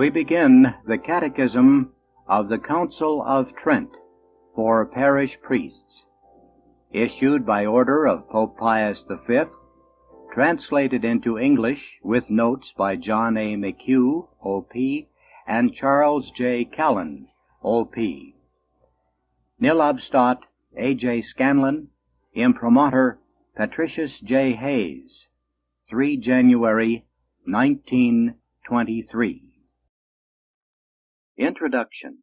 We begin the Catechism of the Council of Trent for parish priests, issued by order of Pope Pius V, translated into English with notes by John A. McHugh, O.P., and Charles J. Callan, O.P. Nil obstat A.J. Scanlon, Imprimatur Patricius J. Hayes, 3 January 1923. Introduction.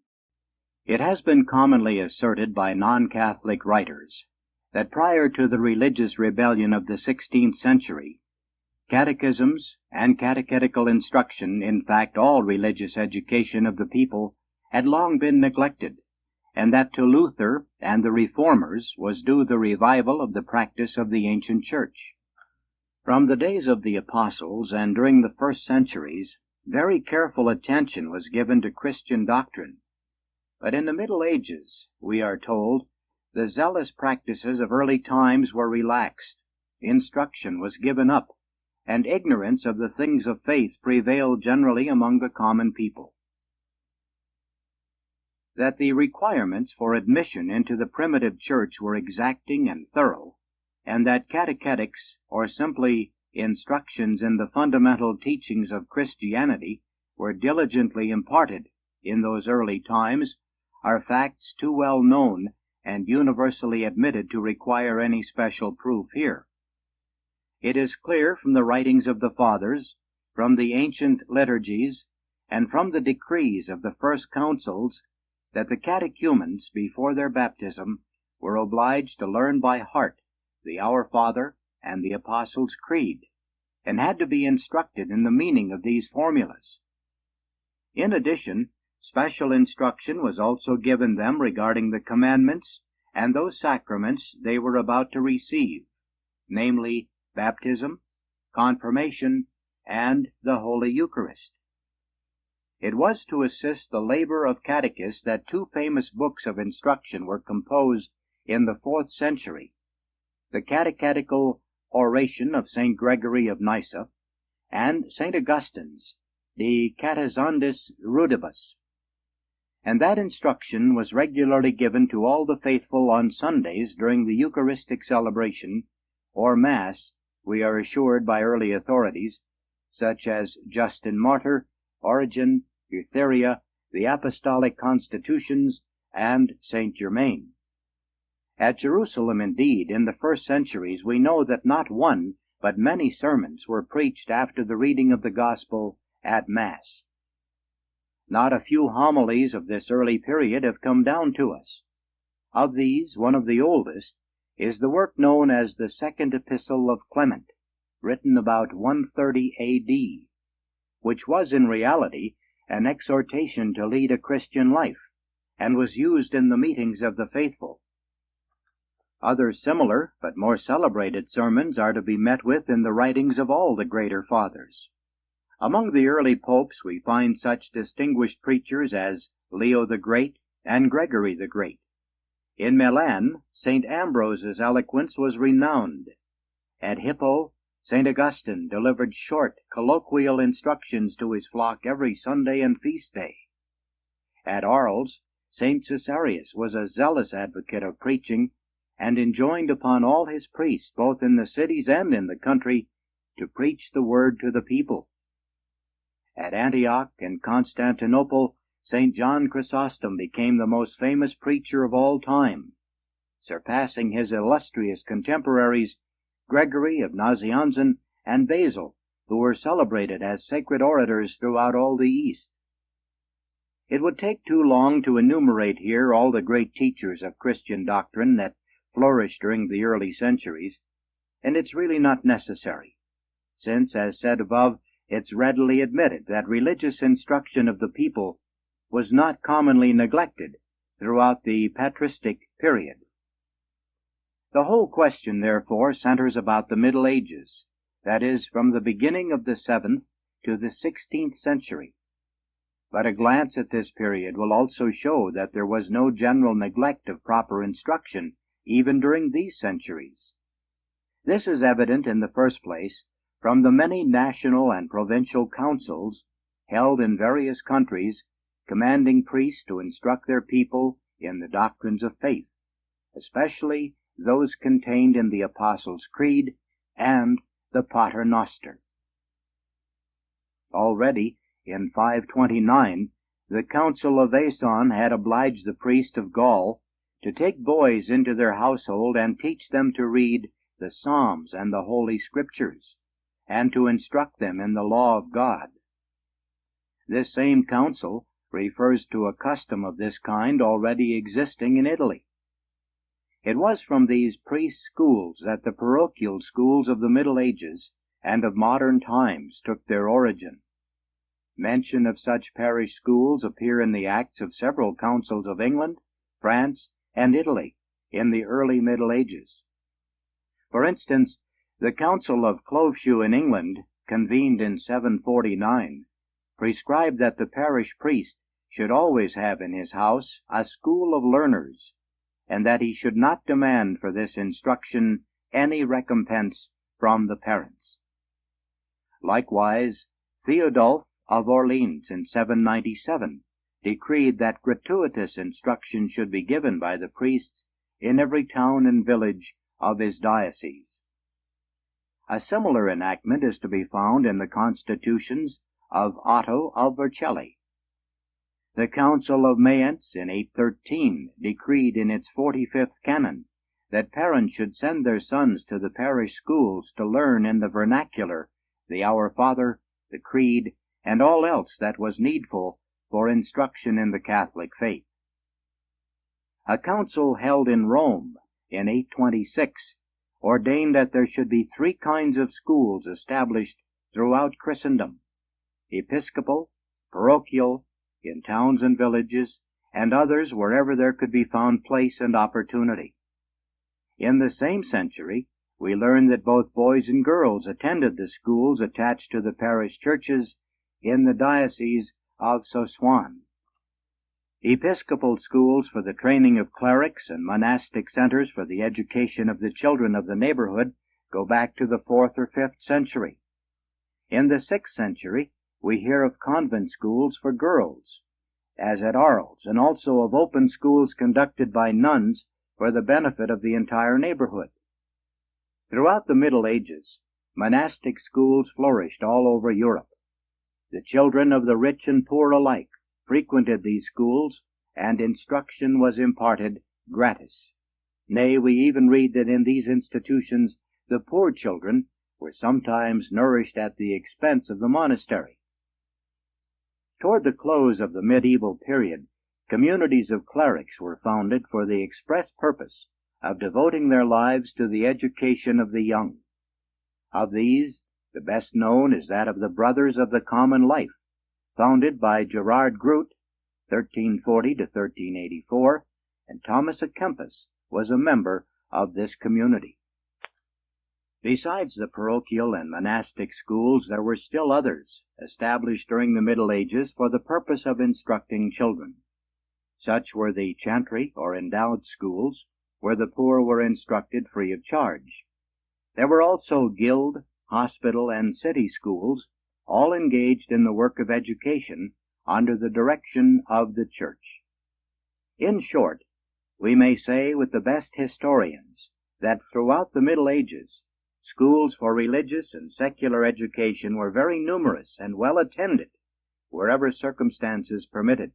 It has been commonly asserted by non-Catholic writers that prior to the religious rebellion of the 16th century, catechisms and catechetical instruction, in fact all religious education of the people, had long been neglected, and that to Luther and the Reformers was due the revival of the practice of the ancient Church. From the days of the Apostles and during the first centuries, very careful attention was given to Christian doctrine. But in the Middle Ages, we are told, the zealous practices of early times were relaxed, instruction was given up, and ignorance of the things of faith prevailed generally among the common people. That the requirements for admission into the primitive church were exacting and thorough, and that catechetics, or simply instructions in the fundamental teachings of Christianity, were diligently imparted in those early times, are facts too well known and universally admitted to require any special proof here. It is clear from the writings of the Fathers, from the ancient liturgies, and from the decrees of the first councils, that the catechumens, before their baptism, were obliged to learn by heart the Our Father and the Apostles' Creed, and had to be instructed in the meaning of these formulas. In addition, special instruction was also given them regarding the commandments and those sacraments they were about to receive, namely baptism, confirmation, and the Holy Eucharist. It was to assist the labor of catechists that two famous books of instruction were composed in the 4th century, the Catechetical Oration of St. Gregory of Nyssa, and St. Augustine's De Catezandis Rudibus. And that instruction was regularly given to all the faithful on Sundays during the Eucharistic celebration, or Mass, we are assured by early authorities, such as Justin Martyr, Origen, Eutheria, the Apostolic Constitutions, and St. Germain. At Jerusalem, indeed, in the first centuries, we know that not one, but many sermons were preached after the reading of the Gospel at Mass. Not a few homilies of this early period have come down to us. Of these, one of the oldest is the work known as the Second Epistle of Clement, written about 130 A.D., which was in reality an exhortation to lead a Christian life, and was used in the meetings of the faithful. Other similar, but more celebrated sermons are to be met with in the writings of all the greater fathers. Among the early popes we find such distinguished preachers as Leo the Great and Gregory the Great. In Milan, St. Ambrose's eloquence was renowned. At Hippo, St. Augustine delivered short, colloquial instructions to his flock every Sunday and feast day. At Arles, St. Caesarius was a zealous advocate of preaching, and enjoined upon all his priests, both in the cities and in the country, to preach the word to the people. At Antioch and Constantinople, St. John Chrysostom became the most famous preacher of all time, surpassing his illustrious contemporaries Gregory of Nazianzen and Basil, who were celebrated as sacred orators throughout all the East. It would take too long to enumerate here all the great teachers of Christian doctrine that flourished during the early centuries, and it's really not necessary, since, as said above, it's readily admitted that religious instruction of the people was not commonly neglected throughout the patristic period. The whole question, therefore, centers about the Middle Ages, that is, from the beginning of the 7th to the 16th century. But a glance at this period will also show that there was no general neglect of proper instruction even during these centuries. This is evident, in the first place, from the many national and provincial councils held in various countries, commanding priests to instruct their people in the doctrines of faith, especially those contained in the Apostles' Creed and the Pater Noster. Already in 529, the Council of Vaison had obliged the priest of Gaul to take boys into their household and teach them to read the Psalms and the Holy Scriptures, and to instruct them in the law of God. This same council refers to a custom of this kind already existing in Italy. It was from these priest schools that the parochial schools of the Middle Ages and of modern times took their origin. Mention of such parish schools appear in the Acts of several councils of England, France, and Italy in the early Middle Ages. For instance, the Council of Cloveshoe in England, convened in 749, prescribed that the parish priest should always have in his house a school of learners, and that he should not demand for this instruction any recompense from the parents. Likewise, Theodulf of Orleans in 797 decreed that gratuitous instruction should be given by the priests in every town and village of his diocese. A similar enactment is to be found in the constitutions of Otto of Vercelli. The Council of Mayence in 813 decreed in its 45th canon that parents should send their sons to the parish schools to learn in the vernacular the Our Father, the Creed, and all else that was needful for instruction in the Catholic faith. A council held in Rome in 826 ordained that there should be 3 kinds of schools established throughout Christendom: episcopal, parochial, in towns and villages, and others wherever there could be found place and opportunity. In the same century, we learn that both boys and girls attended the schools attached to the parish churches in the diocese of Soissons. Episcopal schools for the training of clerics and monastic centers for the education of the children of the neighborhood go back to the 4th or 5th century. In the 6th century, we hear of convent schools for girls, as at Arles, and also of open schools conducted by nuns for the benefit of the entire neighborhood. Throughout the Middle Ages, monastic schools flourished all over Europe. The children of the rich and poor alike frequented these schools, and instruction was imparted gratis. Nay, we even read that in these institutions the poor children were sometimes nourished at the expense of the monastery. Toward the close of the medieval period, communities of clerics were founded for the express purpose of devoting their lives to the education of the young. Of these, the best known is that of the Brothers of the Common Life, founded by Gerard Groot, 1340 to 1384, and Thomas à Kempis was a member of this community. Besides the parochial and monastic schools, there were still others, established during the Middle Ages for the purpose of instructing children. Such were the chantry or endowed schools, where the poor were instructed free of charge. There were also guild, hospital, and city schools, all engaged in the work of education under the direction of the Church. In short, we may say with the best historians that throughout the Middle Ages, schools for religious and secular education were very numerous and well attended wherever circumstances permitted.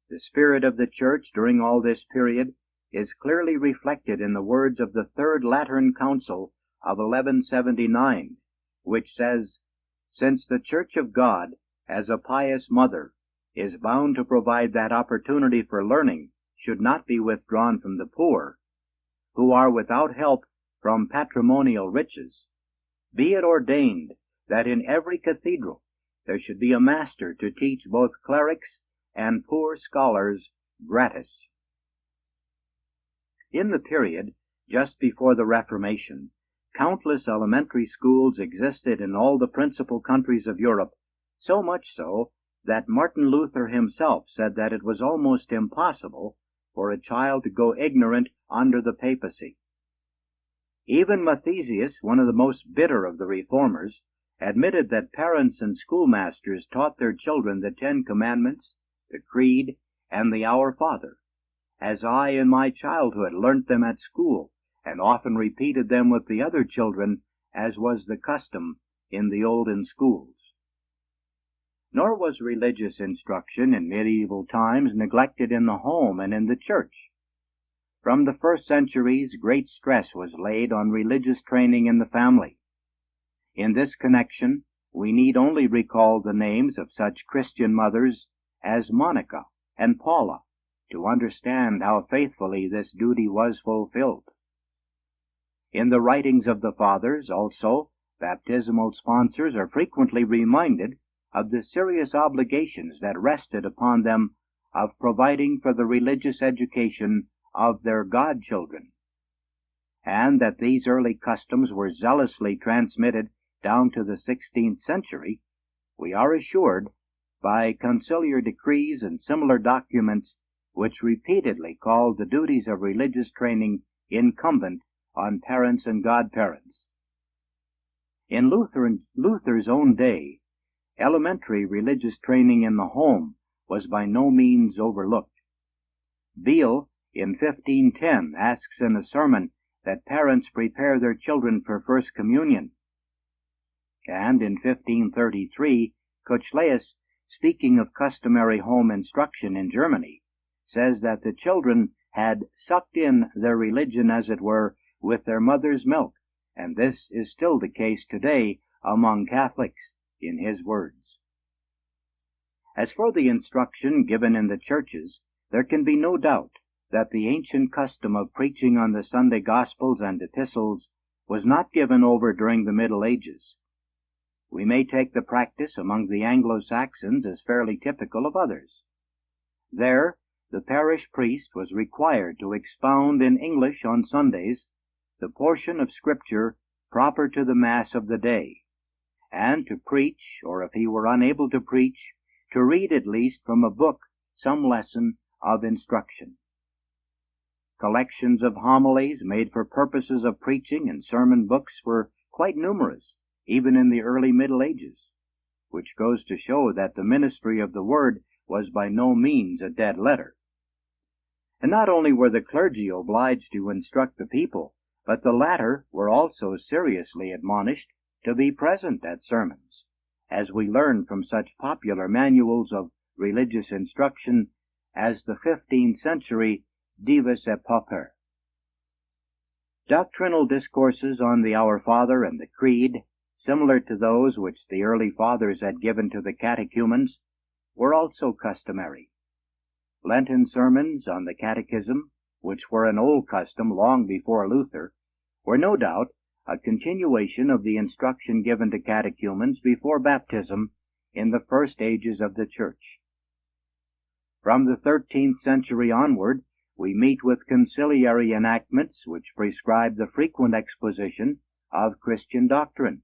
The spirit of the Church during all this period is clearly reflected in the words of the Third Lateran Council of 1179, which says, "Since the Church of God, as a pious mother, is bound to provide that opportunity for learning should not be withdrawn from the poor, who are without help from patrimonial riches, be it ordained that in every cathedral there should be a master to teach both clerics and poor scholars gratis." In the period just before the Reformation, countless elementary schools existed in all the principal countries of Europe, so much so that Martin Luther himself said that it was almost impossible for a child to go ignorant under the papacy. Even Mathesius, one of the most bitter of the reformers, admitted that parents and schoolmasters taught their children the 10 Commandments, the Creed, and the Our Father, as I in my childhood learnt them at school, and often repeated them with the other children, as was the custom in the olden schools. Nor was religious instruction in medieval times neglected in the home and in the church. From the first centuries, great stress was laid on religious training in the family. In this connection, we need only recall the names of such Christian mothers as Monica and Paula to understand how faithfully this duty was fulfilled. In the writings of the Fathers, also, baptismal sponsors are frequently reminded of the serious obligations that rested upon them of providing for the religious education of their godchildren, and that these early customs were zealously transmitted down to the 16th century, we are assured by conciliar decrees and similar documents which repeatedly called the duties of religious training incumbent on parents and godparents. In Luther's own day, elementary religious training in the home was by no means overlooked. Beale, in 1510, asks in a sermon that parents prepare their children for First Communion. And in 1533, Kuchleus, speaking of customary home instruction in Germany, says that the children had sucked in their religion, as it were, with their mother's milk, and this is still the case today among Catholics, in his words. As for the instruction given in the churches, there can be no doubt that the ancient custom of preaching on the Sunday Gospels and Epistles was not given over during the Middle Ages. We may take the practice among the Anglo-Saxons as fairly typical of others. There, the parish priest was required to expound in English on Sundays the portion of Scripture proper to the Mass of the day, and to preach, or if he were unable to preach, to read at least from a book some lesson of instruction. Collections of homilies made for purposes of preaching and sermon books were quite numerous, even in the early Middle Ages, which goes to show that the ministry of the Word was by no means a dead letter. And not only were the clergy obliged to instruct the people, but the latter were also seriously admonished to be present at sermons, as we learn from such popular manuals of religious instruction as the 15th century Divus et Pauper. Doctrinal discourses on the Our Father and the Creed, similar to those which the early fathers had given to the catechumens, were also customary. Lenten sermons on the Catechism, which were an old custom long before Luther, were no doubt a continuation of the instruction given to catechumens before baptism in the first ages of the Church. From the 13th century onward, we meet with conciliary enactments which prescribe the frequent exposition of Christian doctrine.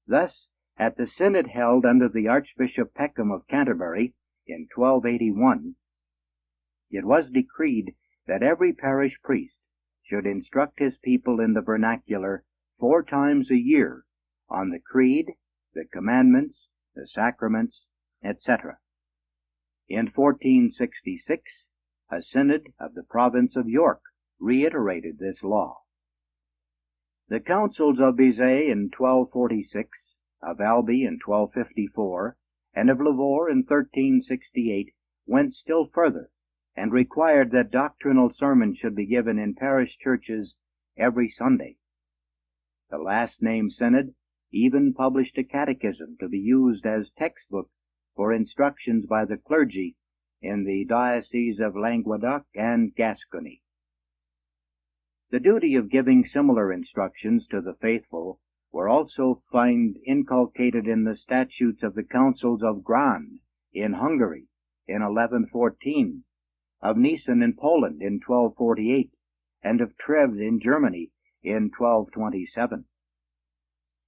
Thus, at the synod held under the Archbishop Peckham of Canterbury in 1281, it was decreed that every parish priest should instruct his people in the vernacular 4 times a year on the Creed, the Commandments, the Sacraments, etc. In 1466, a synod of the province of York reiterated this law. The councils of Bizet in 1246, of Albi in 1254, and of Lavore in 1368 went still further, and required that doctrinal sermons should be given in parish churches every Sunday. The last named synod even published a catechism to be used as textbook for instructions by the clergy in the dioceses of Languedoc and Gascony. The duty of giving similar instructions to the faithful were also found inculcated in the statutes of the councils of Gran in Hungary in 1114, of Nicene in Poland in 1248, and of Treves in Germany in 1227.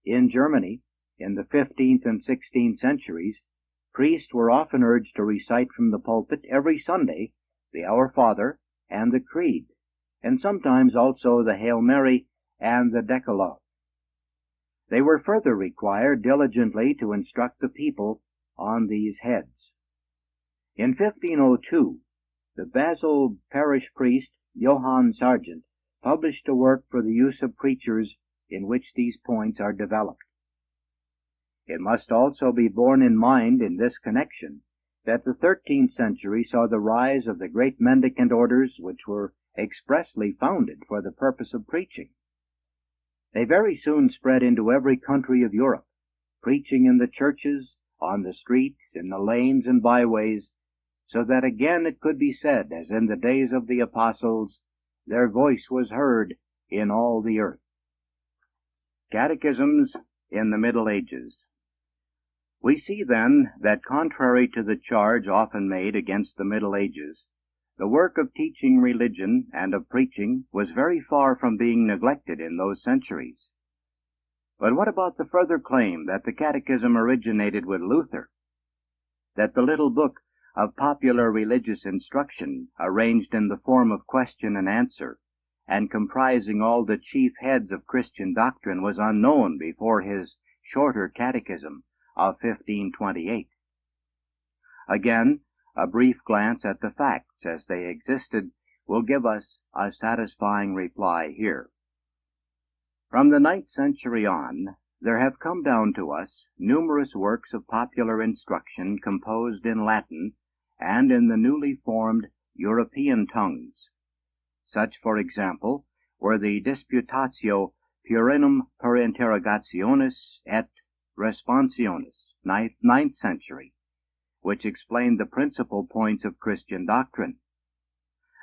In Germany, in the 15th and 16th centuries, priests were often urged to recite from the pulpit every Sunday the Our Father and the Creed, and sometimes also the Hail Mary and the Decalogue. They were further required diligently to instruct the people on these heads. In 1502, the Basel parish priest Johann Sargent published a work for the use of preachers in which these points are developed. It must also be borne in mind in this connection that the 13th century saw the rise of the great mendicant orders which were expressly founded for the purpose of preaching. They very soon spread into every country of Europe, preaching in the churches, on the streets, in the lanes and byways, so that again it could be said, as in the days of the apostles, their voice was heard in all the earth. Catechisms in the Middle Ages. We see then that contrary to the charge often made against the Middle Ages, the work of teaching religion and of preaching was very far from being neglected in those centuries. But what about the further claim that the Catechism originated with Luther? That the little book of popular religious instruction, arranged in the form of question and answer, and comprising all the chief heads of Christian doctrine, was unknown before his shorter Catechism of 1528. Again, a brief glance at the facts as they existed will give us a satisfying reply here. From the 9th century on, there have come down to us numerous works of popular instruction composed in Latin and in the newly formed European tongues. Such, for example, were the Disputatio Purinum per Interrogationis et Responsionis, 9th century, which explained the principal points of Christian doctrine.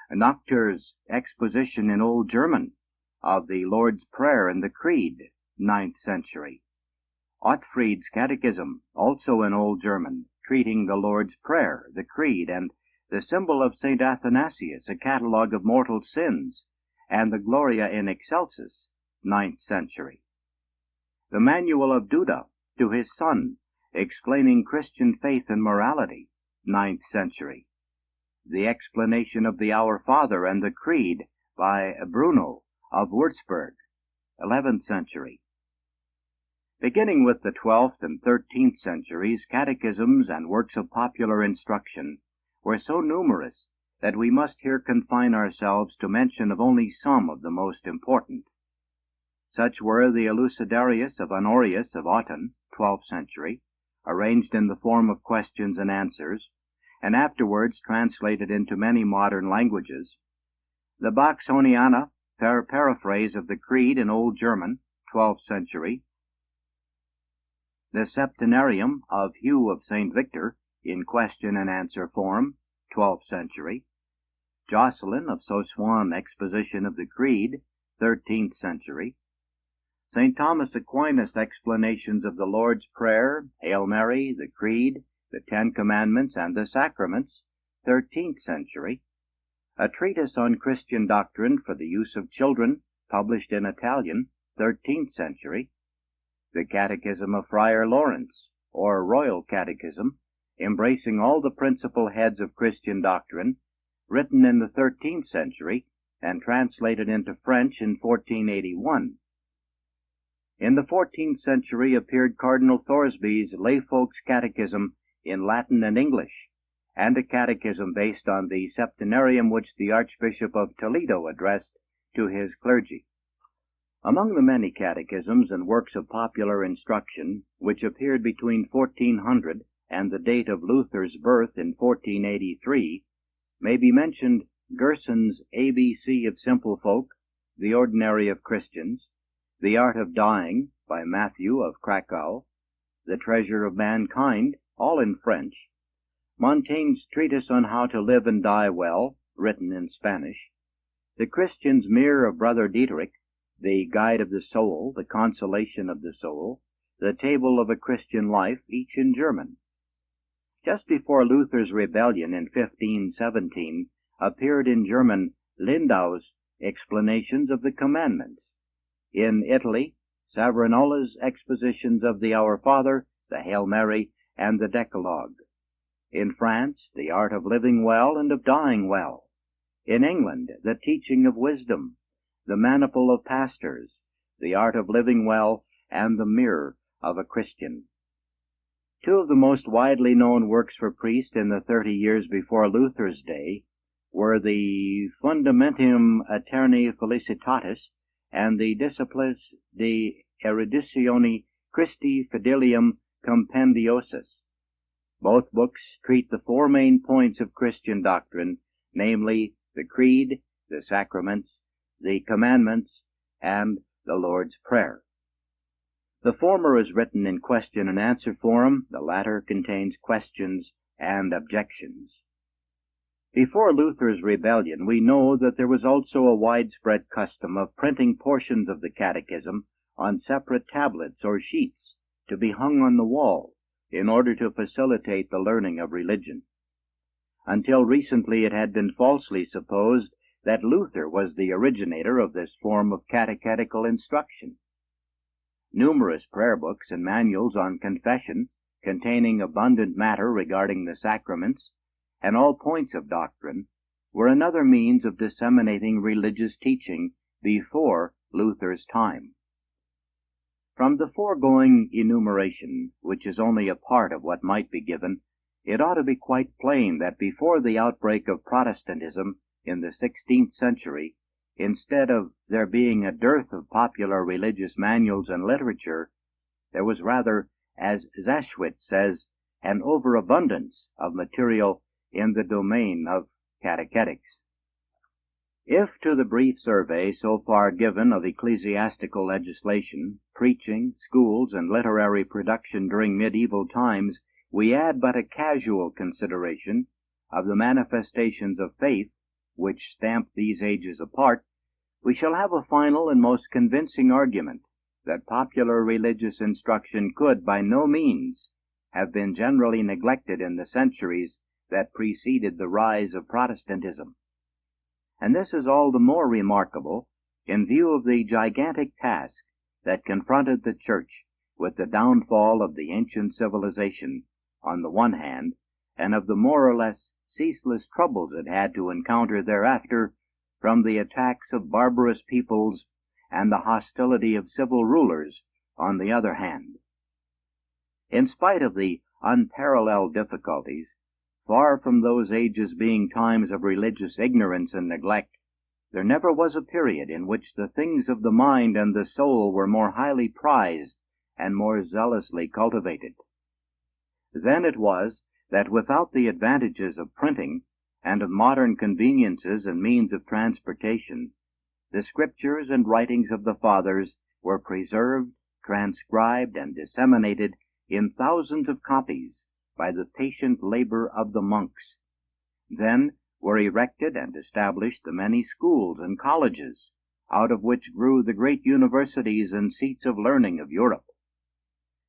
Noctur's exposition in Old German of the Lord's Prayer and the Creed, 9th century. Ottfried's Catechism, also in Old German, treating the Lord's Prayer, the Creed, and the symbol of St. Athanasius, a catalogue of mortal sins, and the Gloria in Excelsis, 9th century. The Manual of Duda to his son, explaining Christian faith and morality, 9th century. The explanation of the Our Father and the Creed by Bruno of Würzburg, 11th century. Beginning with the 12th and 13th centuries, catechisms and works of popular instruction were so numerous that we must here confine ourselves to mention of only some of the most important. Such were the Elucidarius of Honorius of Autun, 12th century, arranged in the form of questions and answers, and afterwards translated into many modern languages. The Baxoniana, paraphrase of the Creed in Old German, 12th century. The Septenarium of Hugh of St. Victor, in question and answer form, 12th century. Jocelyn of Soissons exposition of the Creed, 13th century. St. Thomas Aquinas' explanations of the Lord's Prayer, Hail Mary, the Creed, the Ten Commandments, and the Sacraments, 13th century. A treatise on Christian doctrine for the use of children, published in Italian, 13th century. The Catechism of Friar Lawrence, or Royal Catechism, embracing all the principal heads of Christian doctrine, written in the 13th century and translated into French in 1481. In the 14th century appeared Cardinal Thoresby's Layfolk's Catechism in Latin and English, and a catechism based on the Septenarium which the Archbishop of Toledo addressed to his clergy. Among the many catechisms and works of popular instruction which appeared between 1400 and the date of Luther's birth in 1483, may be mentioned Gerson's ABC of Simple Folk, The Ordinary of Christians, The Art of Dying, by Matthew of Krakow, The Treasure of Mankind, all in French, Montaigne's Treatise on How to Live and Die Well, written in Spanish, The Christian's Mirror of Brother Dietrich, The Guide of the Soul, The Consolation of the Soul, The Table of a Christian Life, each in German. Just before Luther's rebellion in 1517 appeared in German Lindau's Explanations of the Commandments. In Italy, Savonarola's expositions of the Our Father, the Hail Mary, and the Decalogue. In France, the Art of Living Well and of Dying Well. In England, the Teaching of Wisdom, the Maniple of Pastors, the Art of Living Well, and the mirror of a Christian. Two of the most widely known works for priests in the 30 years before Luther's day were the Fundamentum Aeterni Felicitatis and the Disciples de Eruditione Christi Fidelium Compendiosus. Both books treat the four main points of Christian doctrine, namely the Creed, the Sacraments, the Commandments, and the Lord's Prayer. The former is written in question and answer form, the latter contains questions and objections. Before Luther's rebellion, we know that there was also a widespread custom of printing portions of the Catechism on separate tablets or sheets to be hung on the wall in order to facilitate the learning of religion. Until recently it had been falsely supposed that Luther was the originator of this form of catechetical instruction. Numerous prayer books and manuals on confession, containing abundant matter regarding the sacraments and all points of doctrine, were another means of disseminating religious teaching before Luther's time. From the foregoing enumeration, which is only a part of what might be given, it ought to be quite plain that before the outbreak of Protestantism in the 16th century, instead of there being a dearth of popular religious manuals and literature, there was rather, as Zaschwitz says, an overabundance of material in the domain of catechetics. If to the brief survey so far given of ecclesiastical legislation, preaching, schools, and literary production during medieval times, we add but a casual consideration of the manifestations of faith which stamp these ages apart, we shall have a final and most convincing argument that popular religious instruction could by no means have been generally neglected in the centuries that preceded the rise of Protestantism. And this is all the more remarkable in view of the gigantic task that confronted the Church with the downfall of the ancient civilization on the one hand, and of the more or less ceaseless troubles it had to encounter thereafter from the attacks of barbarous peoples and the hostility of civil rulers on the other hand. In spite of the unparalleled difficulties, far from those ages being times of religious ignorance and neglect, there never was a period in which the things of the mind and the soul were more highly prized and more zealously cultivated. Then it was that without the advantages of printing and of modern conveniences and means of transportation, the scriptures and writings of the fathers were preserved, transcribed, and disseminated in thousands of copies by the patient labor of the monks. Then were erected and established the many schools and colleges, out of which grew the great universities and seats of learning of Europe.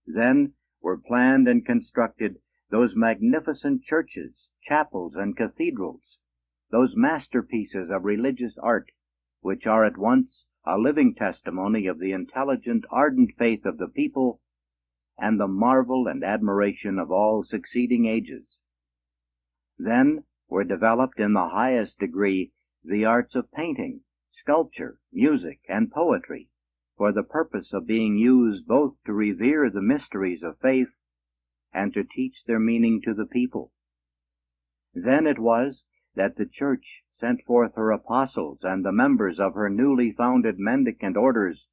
Then were planned and constructed those magnificent churches, chapels, and cathedrals, those masterpieces of religious art, which are at once a living testimony of the intelligent, ardent faith of the people and the marvel and admiration of all succeeding ages. Then were developed in the highest degree the arts of painting, sculpture, music, and poetry, for the purpose of being used both to revere the mysteries of faith and to teach their meaning to the people. Then it was that the Church sent forth her apostles and the members of her newly founded mendicant orders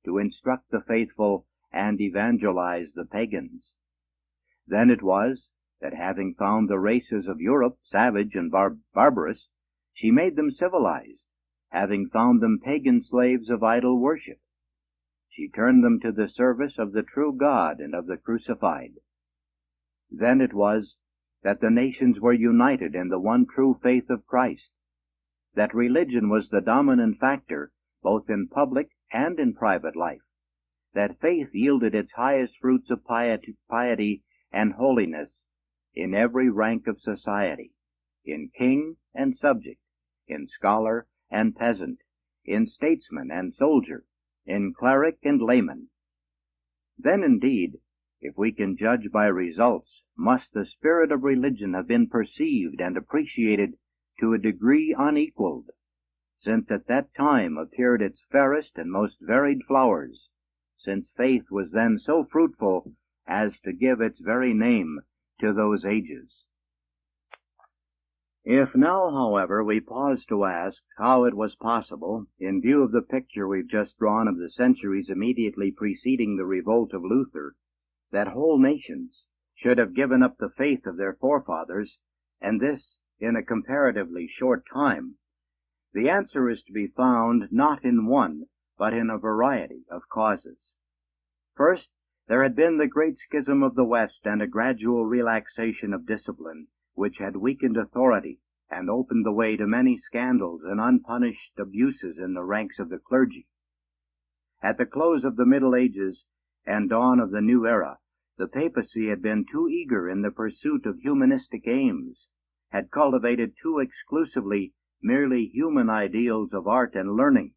to instruct the faithful and evangelize the pagans. Then it was that, having found the races of Europe savage and barbarous, she made them civilized, having found them pagan slaves of idol worship. She turned them to the service of the true God and of the crucified. Then it was that the nations were united in the one true faith of Christ, that religion was the dominant factor both in public and in private life, that faith yielded its highest fruits of piety and holiness in every rank of society, in king and subject, in scholar and peasant, in statesman and soldier, in cleric and layman. Then indeed, if we can judge by results, must the spirit of religion have been perceived and appreciated to a degree unequaled, since at that time appeared its fairest and most varied flowers, since faith was then so fruitful as to give its very name to those ages. If now, however, we pause to ask how it was possible, in view of the picture we've just drawn of the centuries immediately preceding the revolt of Luther, that whole nations should have given up the faith of their forefathers, and this in a comparatively short time, the answer is to be found not in one, but in a variety of causes. First, there had been the great schism of the West and a gradual relaxation of discipline, which had weakened authority and opened the way to many scandals and unpunished abuses in the ranks of the clergy. At the close of the Middle Ages and dawn of the new era, the papacy had been too eager in the pursuit of humanistic aims, had cultivated too exclusively merely human ideals of art and learning,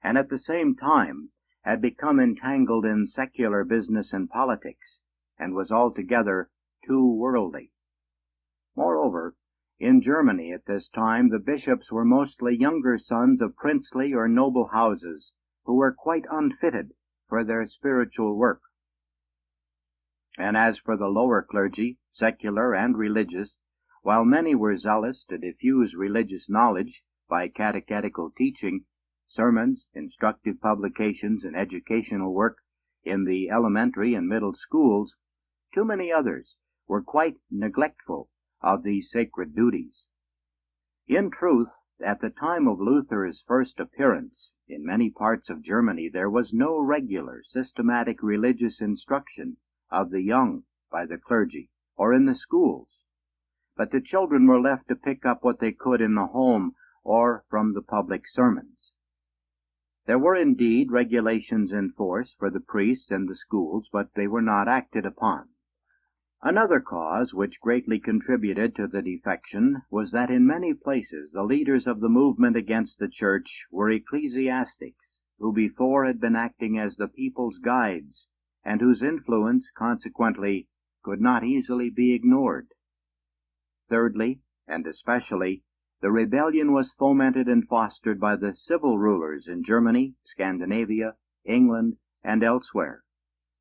and at the same time had become entangled in secular business and politics, and was altogether too worldly. Moreover, in Germany at this time the bishops were mostly younger sons of princely or noble houses, who were quite unfitted for their spiritual work. And as for the lower clergy, secular and religious, while many were zealous to diffuse religious knowledge by catechetical teaching, sermons, instructive publications, and educational work in the elementary and middle schools, too many others were quite neglectful of these sacred duties. In truth, at the time of Luther's first appearance, in many parts of Germany there was no regular, systematic religious instruction of the young by the clergy or in the schools, but the children were left to pick up what they could in the home or from the public sermons. There were indeed regulations in force for the priests and the schools, but they were not acted upon. Another cause which greatly contributed to the defection was that in many places the leaders of the movement against the church were ecclesiastics, who before had been acting as the people's guides, and whose influence, consequently, could not easily be ignored. Thirdly, and especially, the rebellion was fomented and fostered by the civil rulers in Germany, Scandinavia, England, and elsewhere,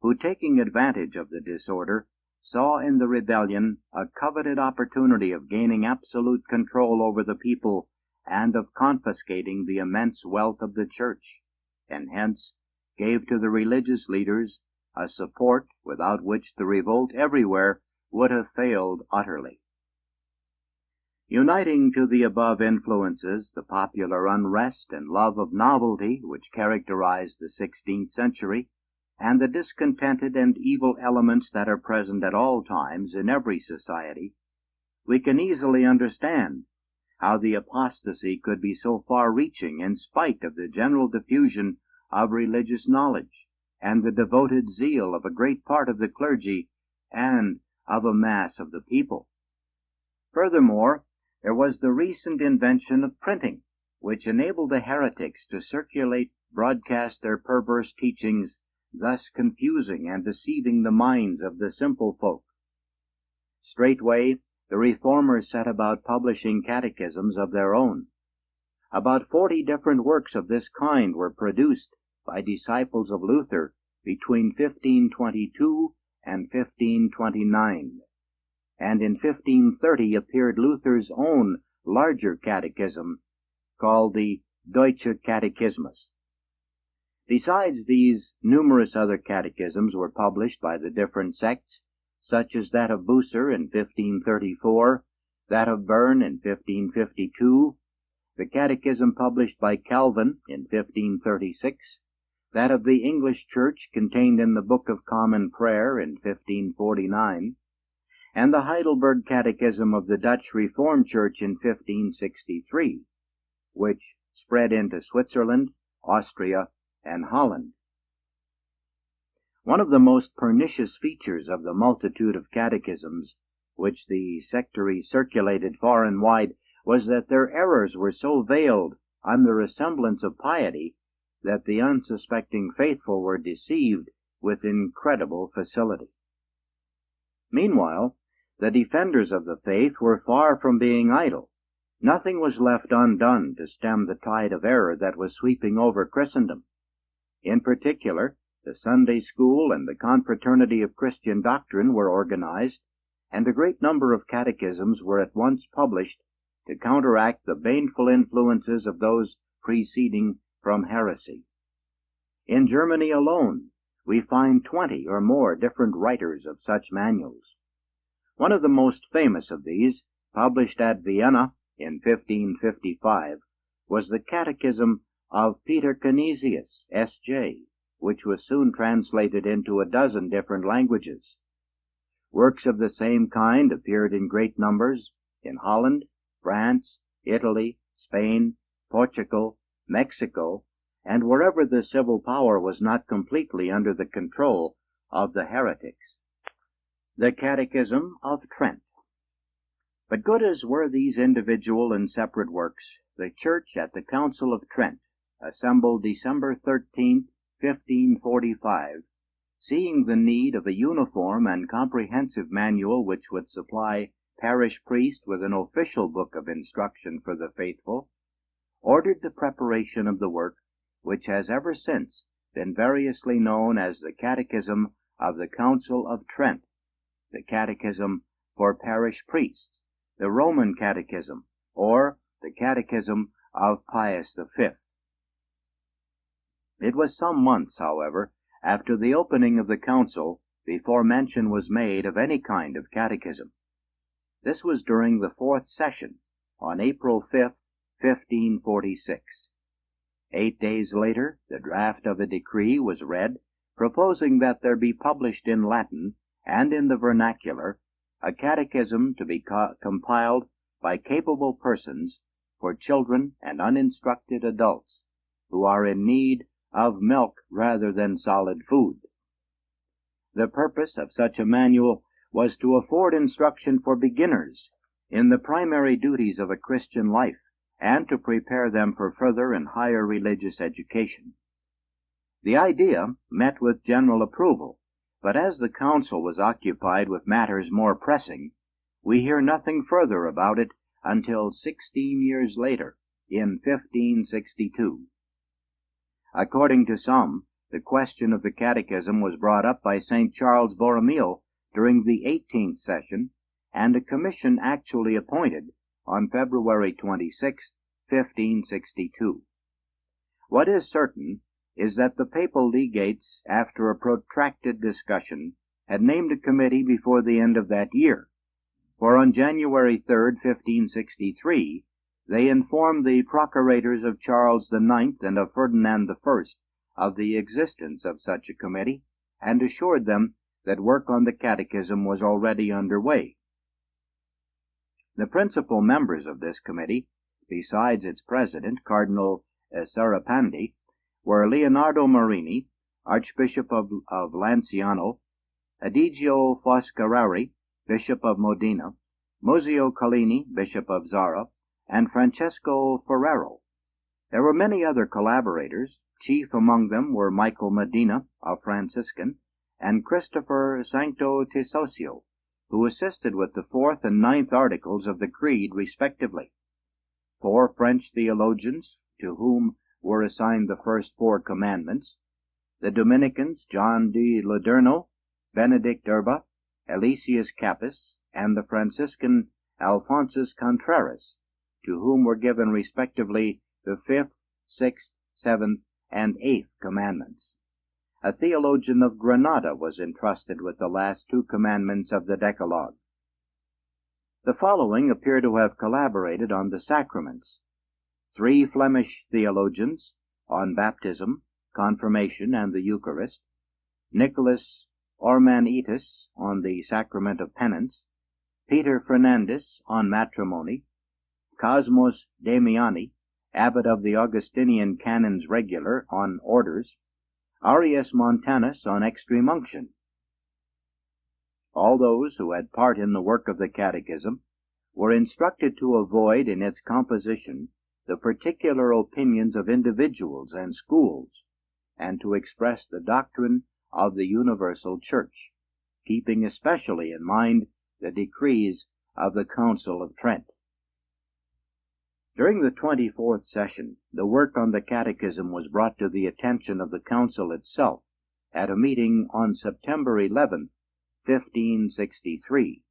who, taking advantage of the disorder, saw in the rebellion a coveted opportunity of gaining absolute control over the people and of confiscating the immense wealth of the church, and hence gave to the religious leaders a support without which the revolt everywhere would have failed utterly. Uniting to the above influences the popular unrest and love of novelty which characterized the 16th century, and the discontented and evil elements that are present at all times in every society, we can easily understand how the apostasy could be so far-reaching in spite of the general diffusion of religious knowledge and the devoted zeal of a great part of the clergy and of a mass of the people. Furthermore, there was the recent invention of printing, which enabled the heretics to circulate broadcast their perverse teachings, thus confusing and deceiving the minds of the simple folk. Straightway, the reformers set about publishing catechisms of their own. About 40 different works of this kind were produced by disciples of Luther between 1522 and 1529. And in 1530 appeared Luther's own larger catechism, called the Deutsche Catechismus. Besides these, numerous other catechisms were published by the different sects, such as that of Bucer in 1534, that of Bern in 1552, the catechism published by Calvin in 1536, that of the English Church contained in the Book of Common Prayer in 1549, and the Heidelberg Catechism of the Dutch Reformed Church in 1563, which spread into Switzerland, Austria, and Holland. One of the most pernicious features of the multitude of catechisms which the sectaries circulated far and wide was that their errors were so veiled under a semblance of piety that the unsuspecting faithful were deceived with incredible facility. Meanwhile, the defenders of the faith were far from being idle. Nothing was left undone to stem the tide of error that was sweeping over Christendom. In particular, the Sunday School and the Confraternity of Christian Doctrine were organized, and a great number of catechisms were at once published to counteract the baneful influences of those preceding from heresy. In Germany alone, we find 20 or more different writers of such manuals. One of the most famous of these, published at Vienna in 1555, was the Catechism of Peter Canisius, S.J., which was soon translated into a dozen different languages. Works of the same kind appeared in great numbers in Holland, France, Italy, Spain, Portugal, Mexico, and wherever the civil power was not completely under the control of the heretics. The Catechism of Trent. But good as were these individual and separate works, the Church at the Council of Trent, assembled December 13, 1545, seeing the need of a uniform and comprehensive manual which would supply parish priests with an official book of instruction for the faithful, ordered the preparation of the work, which has ever since been variously known as the Catechism of the Council of Trent, the Catechism for Parish Priests, the Roman Catechism, or the Catechism of Pius V. It was some months, however, after the opening of the council before mention was made of any kind of catechism. This was during the fourth session, on April 5, 1546. 8 days later, the draft of a decree was read, proposing that there be published in Latin and in the vernacular a catechism to be compiled by capable persons for children and uninstructed adults who are in need of milk rather than solid food. The purpose of such a manual was to afford instruction for beginners in the primary duties of a Christian life, and to prepare them for further and higher religious education. The idea met with general approval, but as the council was occupied with matters more pressing, we hear nothing further about it until 16 years later, in 1562. According to some, the question of the catechism was brought up by St. Charles Borromeo during the 18th session, and a commission actually appointed on February 26, 1562. What is certain is that the papal legates, after a protracted discussion, had named a committee before the end of that year, for on January 3, 1563, they informed the procurators of Charles IX and of Ferdinand I of the existence of such a committee, and assured them that work on the catechism was already under way. The principal members of this committee, besides its president, Cardinal Serapandi, were Leonardo Marini, Archbishop of Lanciano, Edigio Foscarari, Bishop of Modena, Muzio Collini, Bishop of Zara, and Francesco Ferrero. There were many other collaborators. Chief among them were Michael Medina, a Franciscan, and Christopher Sancto Tesosio, who assisted with the 4th and 9th articles of the Creed, respectively. 4 French theologians, to whom were assigned the first 4 commandments, the Dominicans John de Laderno, Benedict Urba, Eliseus Capus, and the Franciscan Alphonsus Contreras, to whom were given respectively the 5th, 6th, 7th, and 8th commandments. A theologian of Granada was entrusted with the last 2 commandments of the Decalogue. The following appear to have collaborated on the sacraments: 3 Flemish theologians on baptism, confirmation, and the Eucharist, Nicholas Ormanitis on the sacrament of penance, Peter Fernandez on matrimony, Cosmos Damiani, abbot of the Augustinian Canons Regular, on orders, Arias Montanus on extreme unction. All those who had part in the work of the Catechism were instructed to avoid in its composition the particular opinions of individuals and schools, and to express the doctrine of the universal Church, keeping especially in mind the decrees of the Council of Trent. During the 24th session, the work on the Catechism was brought to the attention of the Council itself, at a meeting on September 11, 1563.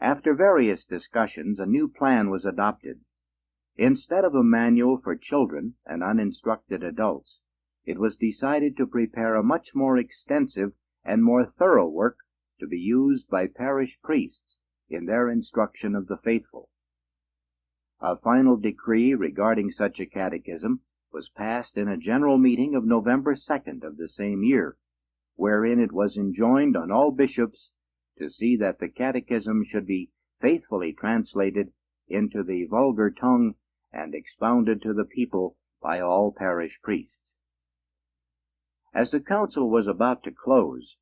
After various discussions, a new plan was adopted. Instead of a manual for children and uninstructed adults, it was decided to prepare a much more extensive and more thorough work to be used by parish priests in their instruction of the faithful. A final decree regarding such a catechism was passed in a general meeting of November 2nd of the same year, wherein it was enjoined on all bishops to see that the catechism should be faithfully translated into the vulgar tongue and expounded to the people by all parish priests. As the council was about to close,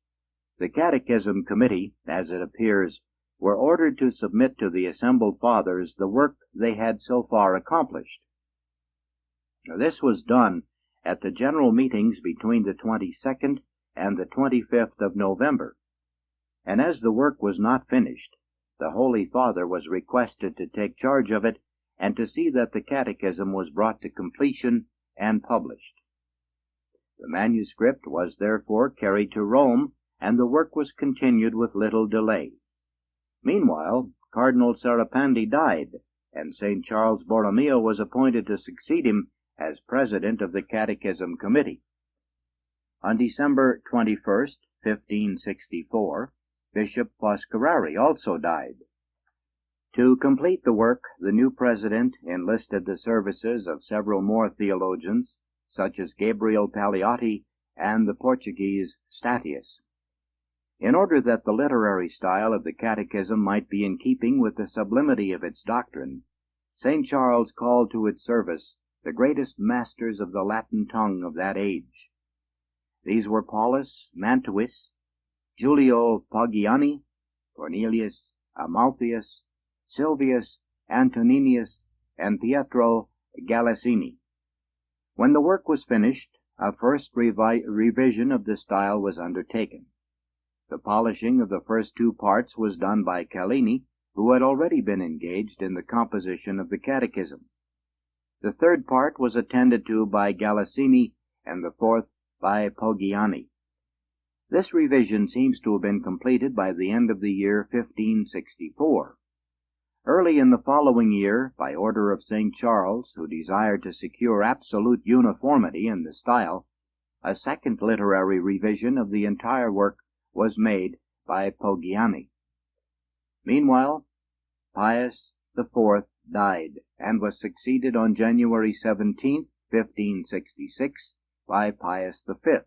the Catechism Committee, as it appears, were ordered to submit to the assembled fathers the work they had so far accomplished. This was done at the general meetings between the 22nd and the 25th of November, and as the work was not finished, the Holy Father was requested to take charge of it and to see that the catechism was brought to completion and published. The manuscript was therefore carried to Rome, and the work was continued with little delay. Meanwhile, Cardinal Serapandi died, and St. Charles Borromeo was appointed to succeed him as president of the Catechism Committee. On December 21st, 1564, Bishop Foscarari also died. To complete the work, the new president enlisted the services of several more theologians, such as Gabriel Paliotti and the Portuguese Statius. In order that the literary style of the Catechism might be in keeping with the sublimity of its doctrine, St. Charles called to its service the greatest masters of the Latin tongue of that age. These were Paulus Mantuis, Giulio Poggiani, Cornelius Amaltheus, Silvius Antoninus, and Pietro Galassini. When the work was finished, a first revision of the style was undertaken. The polishing of the first two parts was done by Callini, who had already been engaged in the composition of the Catechism. The third part was attended to by Galassini, and the fourth by Poggiani. This revision seems to have been completed by the end of the year 1564. Early in the following year, by order of St. Charles, who desired to secure absolute uniformity in the style, a second literary revision of the entire work was made by Poggiani. Meanwhile, Pius IV died, and was succeeded on January 17, 1566, by Pius V.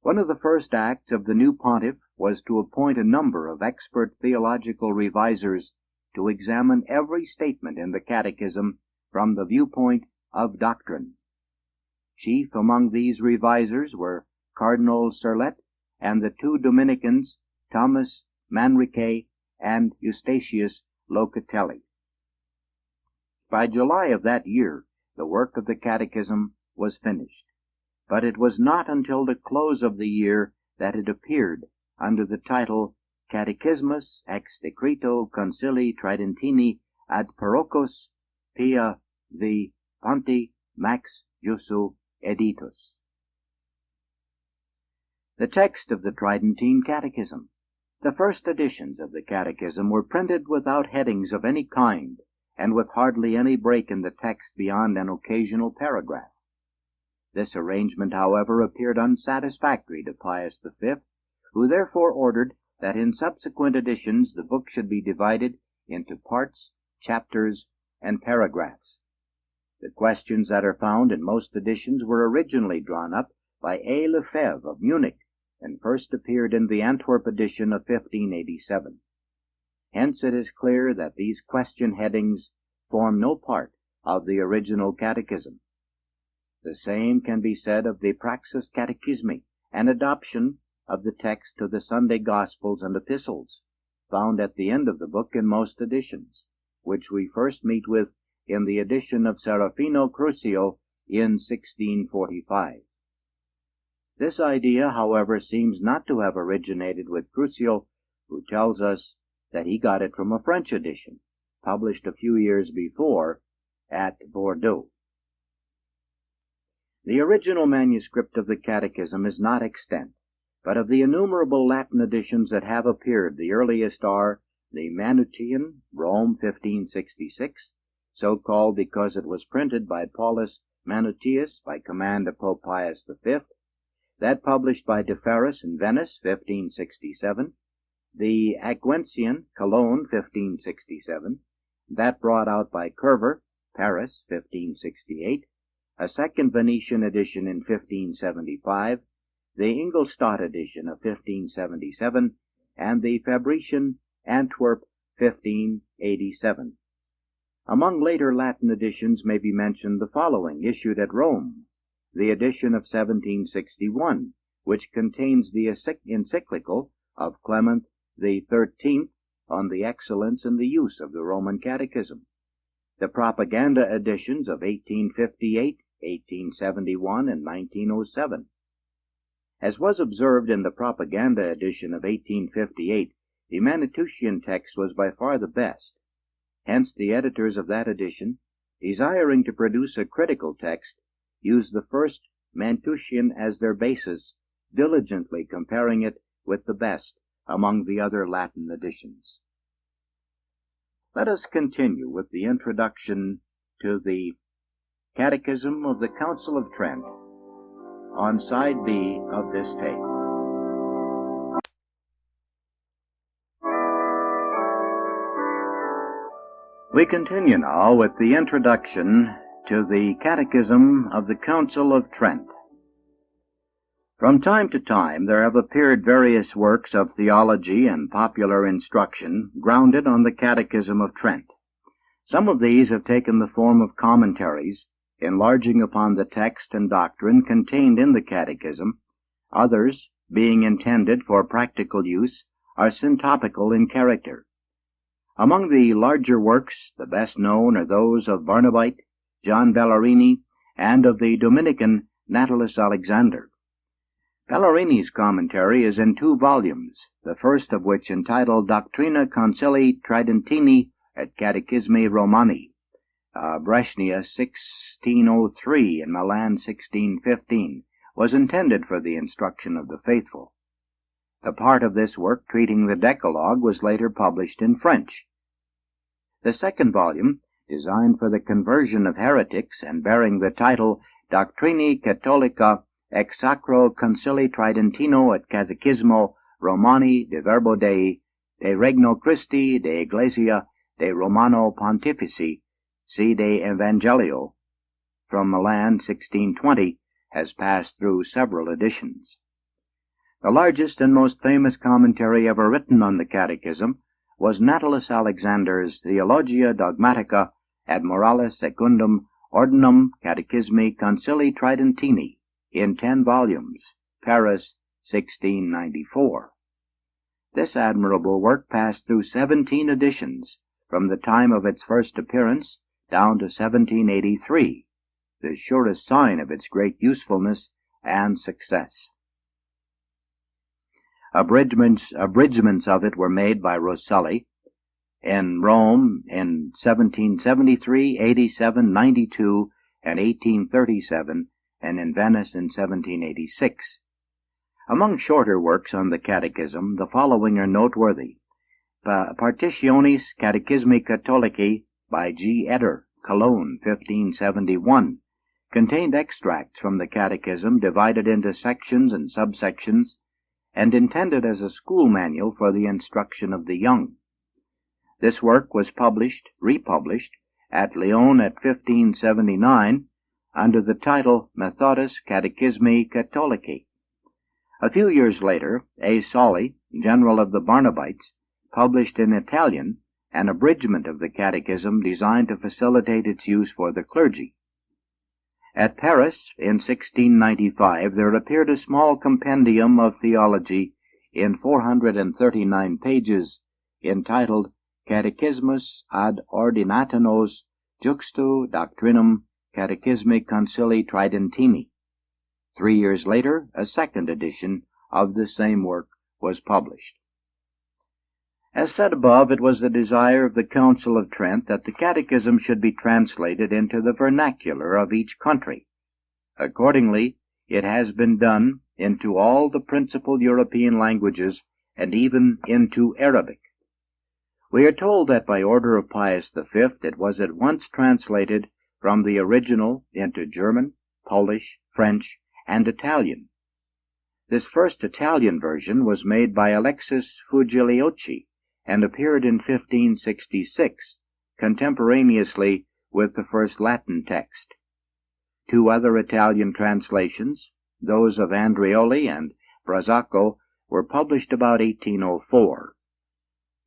One of the first acts of the new pontiff was to appoint a number of expert theological revisers to examine every statement in the Catechism from the viewpoint of doctrine. Chief among these revisers were Cardinal Serlet and the two Dominicans, Thomas Manrique and Eustachius Locatelli. By July of that year, the work of the Catechism was finished, but it was not until the close of the year that it appeared under the title Catechismus ex decreto concilii Tridentini ad Parocos Pia V. Ponti Max Jussu editus. The text of the Tridentine Catechism. The first editions of the Catechism were printed without headings of any kind, and with hardly any break in the text beyond an occasional paragraph. This arrangement, however, appeared unsatisfactory to Pius V, who therefore ordered that in subsequent editions the book should be divided into parts, chapters, and paragraphs. The questions that are found in most editions were originally drawn up by A. Lefebvre of Munich, and first appeared in the Antwerp edition of 1587. Hence it is clear that these question headings form no part of the original Catechism. The same can be said of the Praxis Catechismi, an adoption of the text to the Sunday Gospels and Epistles, found at the end of the book in most editions, which we first meet with in the edition of Serafino Crucio in 1645. This idea, however, seems not to have originated with Crucio, who tells us that he got it from a French edition, published a few years before at Bordeaux. The original manuscript of the Catechism is not extant, but of the innumerable Latin editions that have appeared, the earliest are the Manutian, Rome, 1566, so called because it was printed by Paulus Manutius by command of Pope Pius V, that published by De Ferris in Venice, 1567, the Aquensian, Cologne, 1567, that brought out by Curver, Paris, 1568, a second Venetian edition in 1575, the Ingolstadt edition of 1577, and the Fabrician, Antwerp, 1587. Among later Latin editions may be mentioned the following, issued at Rome: the edition of 1761, which contains the encyclical of Clement XIII on the excellence and the use of the Roman Catechism; the propaganda editions of 1858, 1871, and 1907. As was observed in the propaganda edition of 1858, the Manutian text was by far the best. Hence the editors of that edition, desiring to produce a critical text, used the first Manutian as their basis, diligently comparing it with the best among the other Latin editions. Let us continue with the introduction to the Catechism of the Council of Trent on side B of this tape. We continue now with the introduction to the Catechism of the Council of Trent. From time to time there have appeared various works of theology and popular instruction grounded on the Catechism of Trent. Some of these have taken the form of commentaries, enlarging upon the text and doctrine contained in the Catechism. Others, being intended for practical use, are syntopical in character. Among the larger works, the best known are those of Barnabite, John Ballerini, and of the Dominican Natalis Alexander. Ballerini's commentary is in 2 volumes, the first of which, entitled Doctrina Concilii Tridentini et Catechismi Romani, Brescia 1603 and Milan 1615, was intended for the instruction of the faithful. The part of this work treating the Decalogue was later published in French. The second volume, designed for the conversion of heretics and bearing the title Doctrini Catholica ex Sacro Concili Tridentino et Catechismo Romani de Verbo Dei, de Regno Christi, de Ecclesia, de Romano Pontifici, si de Evangelio, from Milan 1620, has passed through several editions. The largest and most famous commentary ever written on the Catechism was Natalis Alexander's Theologia Dogmatica ad Morale Secundum Ordinum Catechismi Concili Tridentini, in 10 volumes, Paris, 1694. This admirable work passed through 17 editions, from the time of its first appearance down to 1783, the surest sign of its great usefulness and success. Abridgments of it were made by Rosselli in Rome in 1773, 87, 92, and 1837, and in Venice in 1786. Among shorter works on the Catechism, the following are noteworthy. Partitionis Catechismi Catholici by G. Eder, Cologne, 1571, contained extracts from the Catechism divided into sections and subsections, and intended as a school manual for the instruction of the young. This work was republished, at Lyon at 1579, under the title Methodus Catechismi Catholici. A few years later, A. Soli, general of the Barnabites, published in Italian an abridgment of the Catechism designed to facilitate its use for the clergy. At Paris, in 1695, there appeared a small compendium of theology in 439 pages, entitled Catechismus ad Ordinatinos Juxtu Doctrinam Catechismi Concili Tridentini. 3 years later, a second edition of the same work was published. As said above, it was the desire of the Council of Trent that the Catechism should be translated into the vernacular of each country. Accordingly, it has been done into all the principal European languages, and even into Arabic. We are told that by order of Pius V it was at once translated from the original into German, Polish, French, and Italian. This first Italian version was made by Alexis Fugigliocci and appeared in 1566, contemporaneously with the first Latin text. Two other Italian translations, those of Andreoli and Brazacco, were published about 1804.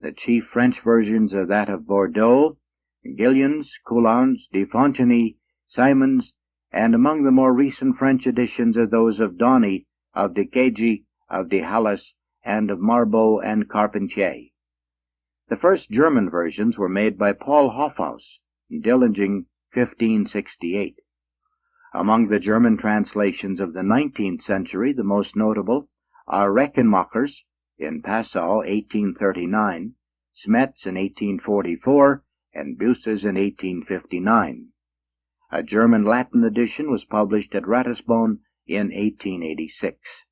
The chief French versions are that of Bordeaux, Gillians, Coulons, de Fontenay, Simons, and among the more recent French editions are those of Donny, of de Cagey, of de Halles, and of Marbeau and Carpentier. The first German versions were made by Paul Hofhaus, Dillingen, 1568. Among the German translations of the 19th century, the most notable are Rechenmacher's in Passau, 1839, Smets in 1844, and Buce's in 1859. A German Latin edition was published at Ratisbon in 1886.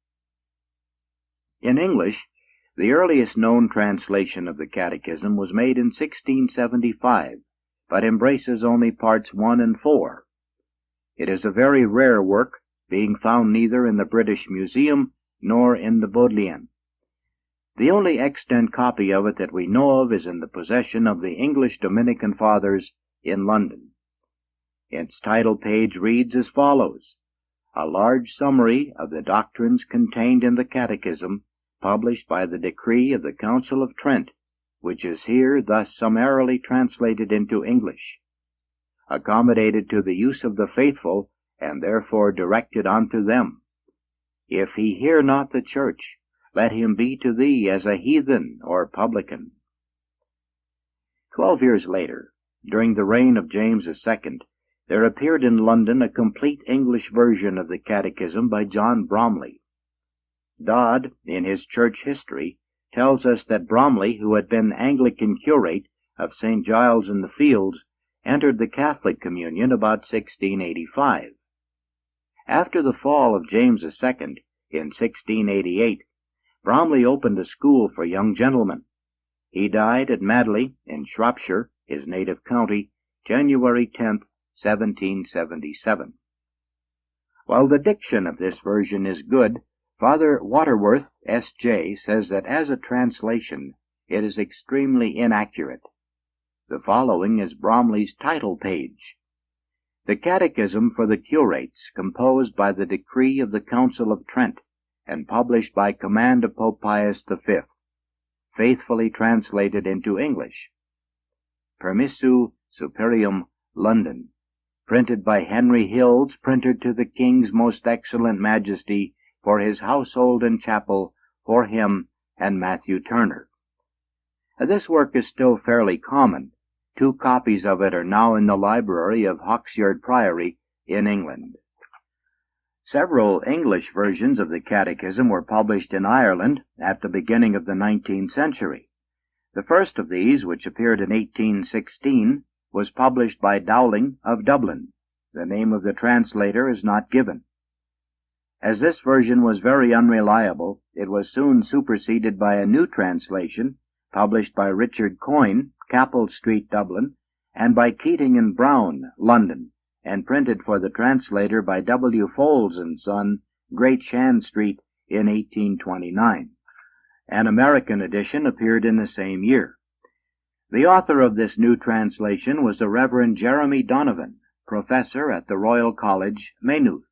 In English, the earliest known translation of the Catechism was made in 1675, but embraces only parts 1 and 4. It is a very rare work, being found neither in the British Museum nor in the Bodleian. The only extant copy of it that we know of is in the possession of the English Dominican Fathers in London. Its title page reads as follows: A large summary of the doctrines contained in the Catechism, published by the decree of the Council of Trent, which is here thus summarily translated into English, accommodated to the use of the faithful, and therefore directed unto them. If he hear not the church, let him be to thee as a heathen or publican. 12 years later, during the reign of James II, there appeared in London a complete English version of the Catechism by John Bromley. Dodd, in his church history, tells us that Bromley, who had been Anglican curate of St. Giles in the Fields, entered the Catholic communion about 1685. After the fall of James II, in 1688, Bromley opened a school for young gentlemen. He died at Madley, in Shropshire, his native county, January 10, 1777. While the diction of this version is good, Father Waterworth, S.J., says that as a translation it is extremely inaccurate. The following is Bromley's title page: The Catechism for the Curates, composed by the decree of the Council of Trent, and published by command of Pope Pius V, faithfully translated into English. Permissu Superium, London, printed by Henry Hills, printer to the King's most excellent Majesty, for his household and chapel, for him and Matthew Turner. This work is still fairly common. 2 copies of it are now in the library of Hawksyard Priory in England. Several English versions of the Catechism were published in Ireland at the beginning of the 19th century. The first of these, which appeared in 1816, was published by Dowling of Dublin. The name of the translator is not given. As this version was very unreliable, it was soon superseded by a new translation, published by Richard Coyne, Capel Street, Dublin, and by Keating and Brown, London, and printed for the translator by W. Vols and Son, Great Shan Street, in 1829. An American edition appeared in the same year. The author of this new translation was the Reverend Jeremy Donovan, professor at the Royal College, Maynooth.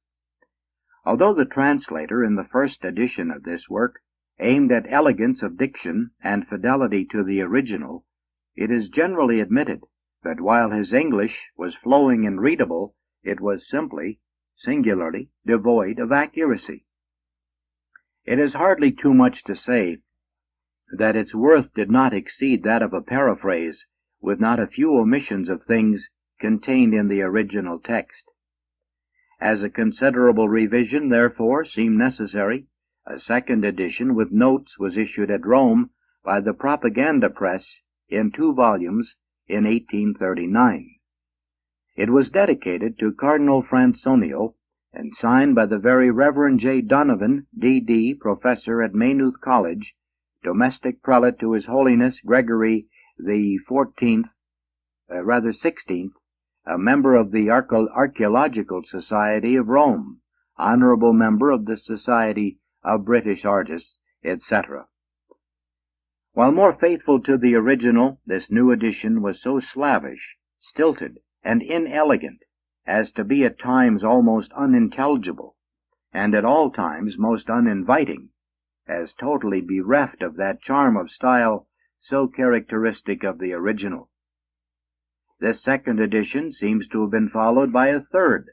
Although the translator in the first edition of this work aimed at elegance of diction and fidelity to the original, it is generally admitted that while his English was flowing and readable, it was simply, singularly, devoid of accuracy. It is hardly too much to say that its worth did not exceed that of a paraphrase, with not a few omissions of things contained in the original text. As a considerable revision, therefore, seemed necessary, a second edition with notes was issued at Rome by the Propaganda Press in 2 volumes in 1839. It was dedicated to Cardinal Fransonio and signed by the very Reverend J. Donovan, D.D., professor at Maynooth College, domestic prelate to His Holiness Gregory the 16th, a member of the Archaeological Society of Rome, honorable member of the Society of British Artists, etc. While more faithful to the original, this new edition was so slavish, stilted, and inelegant as to be at times almost unintelligible, and at all times most uninviting, as totally bereft of that charm of style so characteristic of the original. This second edition seems to have been followed by a third,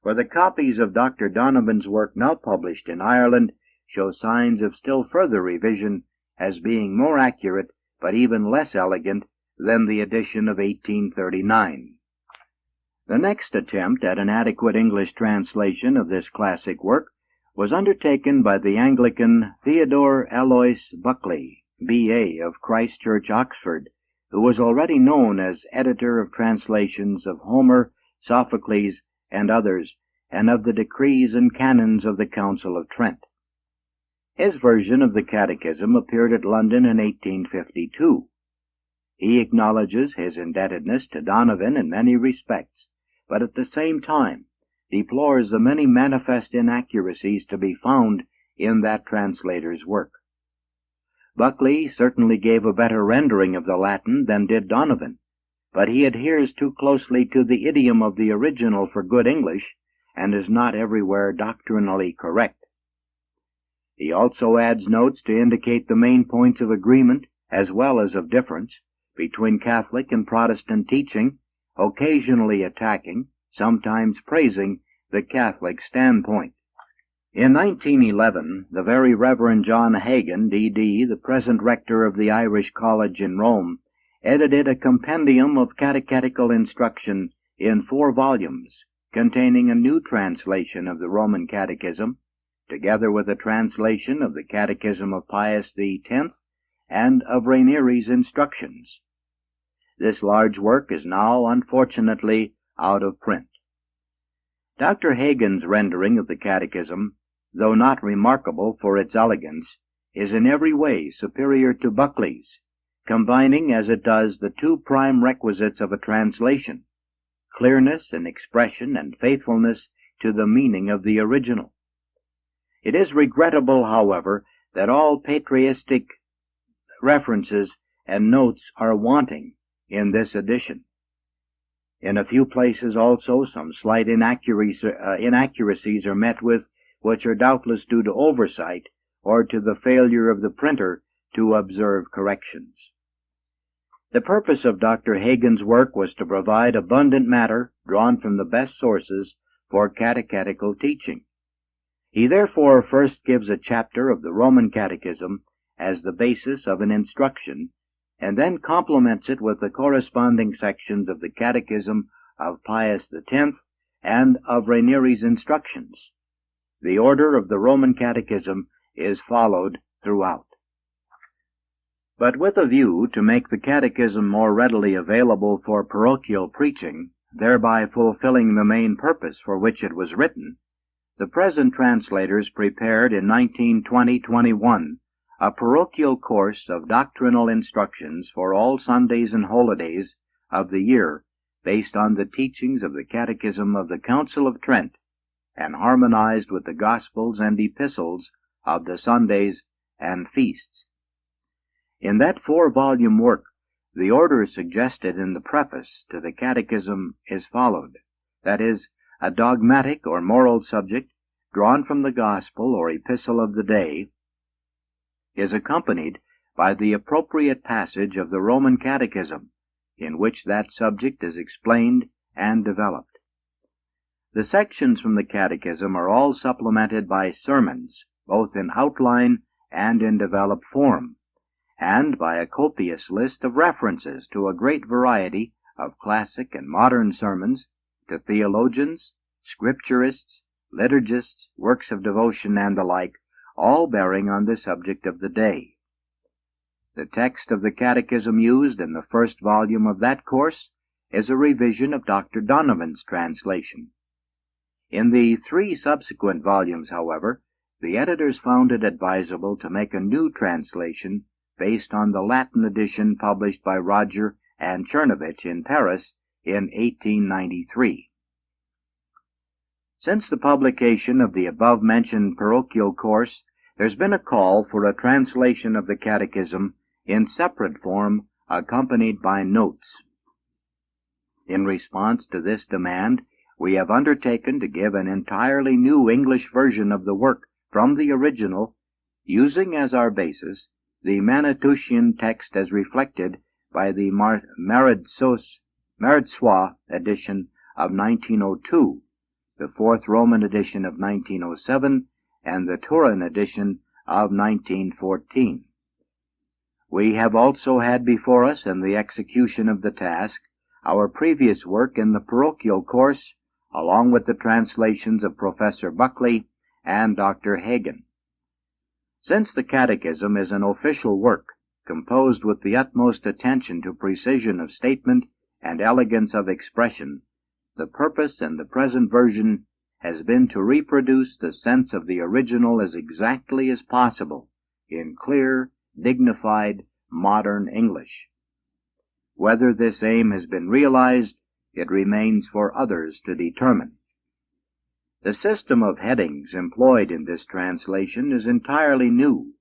for the copies of Dr. Donovan's work now published in Ireland show signs of still further revision as being more accurate but even less elegant than the edition of 1839. The next attempt at an adequate English translation of this classic work was undertaken by the Anglican Theodore Alois Buckley, B.A. of Christ Church, Oxford, who was already known as editor of translations of Homer, Sophocles, and others, and of the decrees and canons of the Council of Trent. His version of the Catechism appeared at London in 1852. He acknowledges his indebtedness to Donovan in many respects, but at the same time deplores the many manifest inaccuracies to be found in that translator's work. Buckley certainly gave a better rendering of the Latin than did Donovan, but he adheres too closely to the idiom of the original for good English, and is not everywhere doctrinally correct. He also adds notes to indicate the main points of agreement, as well as of difference, between Catholic and Protestant teaching, occasionally attacking, sometimes praising, the Catholic standpoint. In 1911, the very Reverend John Hagan, D.D., the present rector of the Irish College in Rome, edited a compendium of catechetical instruction in 4 volumes, containing a new translation of the Roman Catechism, together with a translation of the Catechism of Pius X and of Rainieri's instructions. This large work is now, unfortunately, out of print. Dr. Hagan's rendering of the Catechism, though not remarkable for its elegance, is in every way superior to Buckley's, combining as it does the 2 prime requisites of a translation, clearness in expression and faithfulness to the meaning of the original. It is regrettable, however, that all patristic references and notes are wanting in this edition. In a few places also some slight inaccuracies are met with, which are doubtless due to oversight or to the failure of the printer to observe corrections. The purpose of Dr. Hagan's work was to provide abundant matter drawn from the best sources for catechetical teaching. He therefore first gives a chapter of the Roman Catechism as the basis of an instruction, and then complements it with the corresponding sections of the Catechism of Pius X and of Rainieri's instructions. The order of the Roman Catechism is followed throughout. But with a view to make the Catechism more readily available for parochial preaching, thereby fulfilling the main purpose for which it was written, the present translators prepared in 1920-21 a parochial course of doctrinal instructions for all Sundays and holidays of the year, based on the teachings of the Catechism of the Council of Trent, and harmonized with the Gospels and Epistles of the Sundays and feasts. In that 4-volume work, the order suggested in the preface to the Catechism is followed, that is, a dogmatic or moral subject drawn from the Gospel or Epistle of the day is accompanied by the appropriate passage of the Roman Catechism, in which that subject is explained and developed. The sections from the Catechism are all supplemented by sermons, both in outline and in developed form, and by a copious list of references to a great variety of classic and modern sermons, to theologians, scripturists, liturgists, works of devotion, and the like, all bearing on the subject of the day. The text of the Catechism used in the 1st volume of that course is a revision of Dr. Donovan's translation. In the 3 subsequent volumes, however, the editors found it advisable to make a new translation based on the Latin edition published by Roger and Chernovich in Paris in 1893. Since the publication of the above-mentioned parochial course, there's been a call for a translation of the Catechism in separate form, accompanied by notes. In response to this demand, we have undertaken to give an entirely new English version of the work from the original, using as our basis the Manitoutian text as reflected by the Maredssois edition of 1902, the 4th Roman edition of 1907, and the Turin edition of 1914. We have also had before us in the execution of the task our previous work in the parochial course, along with the translations of Professor Buckley and Dr. Hagen. Since the Catechism is an official work, composed with the utmost attention to precision of statement and elegance of expression, the purpose in the present version has been to reproduce the sense of the original as exactly as possible in clear, dignified, modern English. Whether this aim has been realized, it remains for others to determine. The system of headings employed in this translation is entirely new.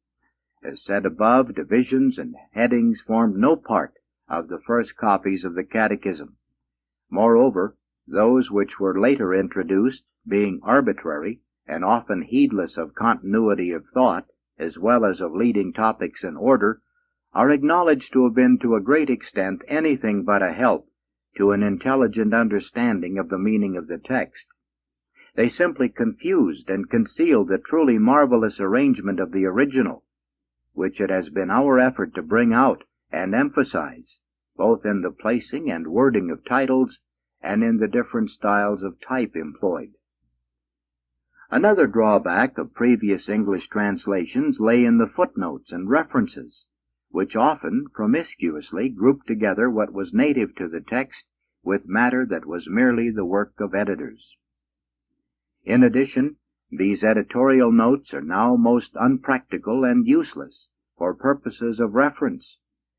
As said above, divisions and headings formed no part of the first copies of the Catechism. Moreover, those which were later introduced, being arbitrary and often heedless of continuity of thought, as well as of leading topics in order, are acknowledged to have been to a great extent anything but a help to an intelligent understanding of the meaning of the text. They simply confused and concealed the truly marvelous arrangement of the original, which it has been our effort to bring out and emphasize, both in the placing and wording of titles and in the different styles of type employed. Another drawback of previous English translations lay in the footnotes and references, which often promiscuously grouped together what was native to the text with matter that was merely the work of editors. In addition, these editorial notes are now most unpractical and useless for purposes of reference,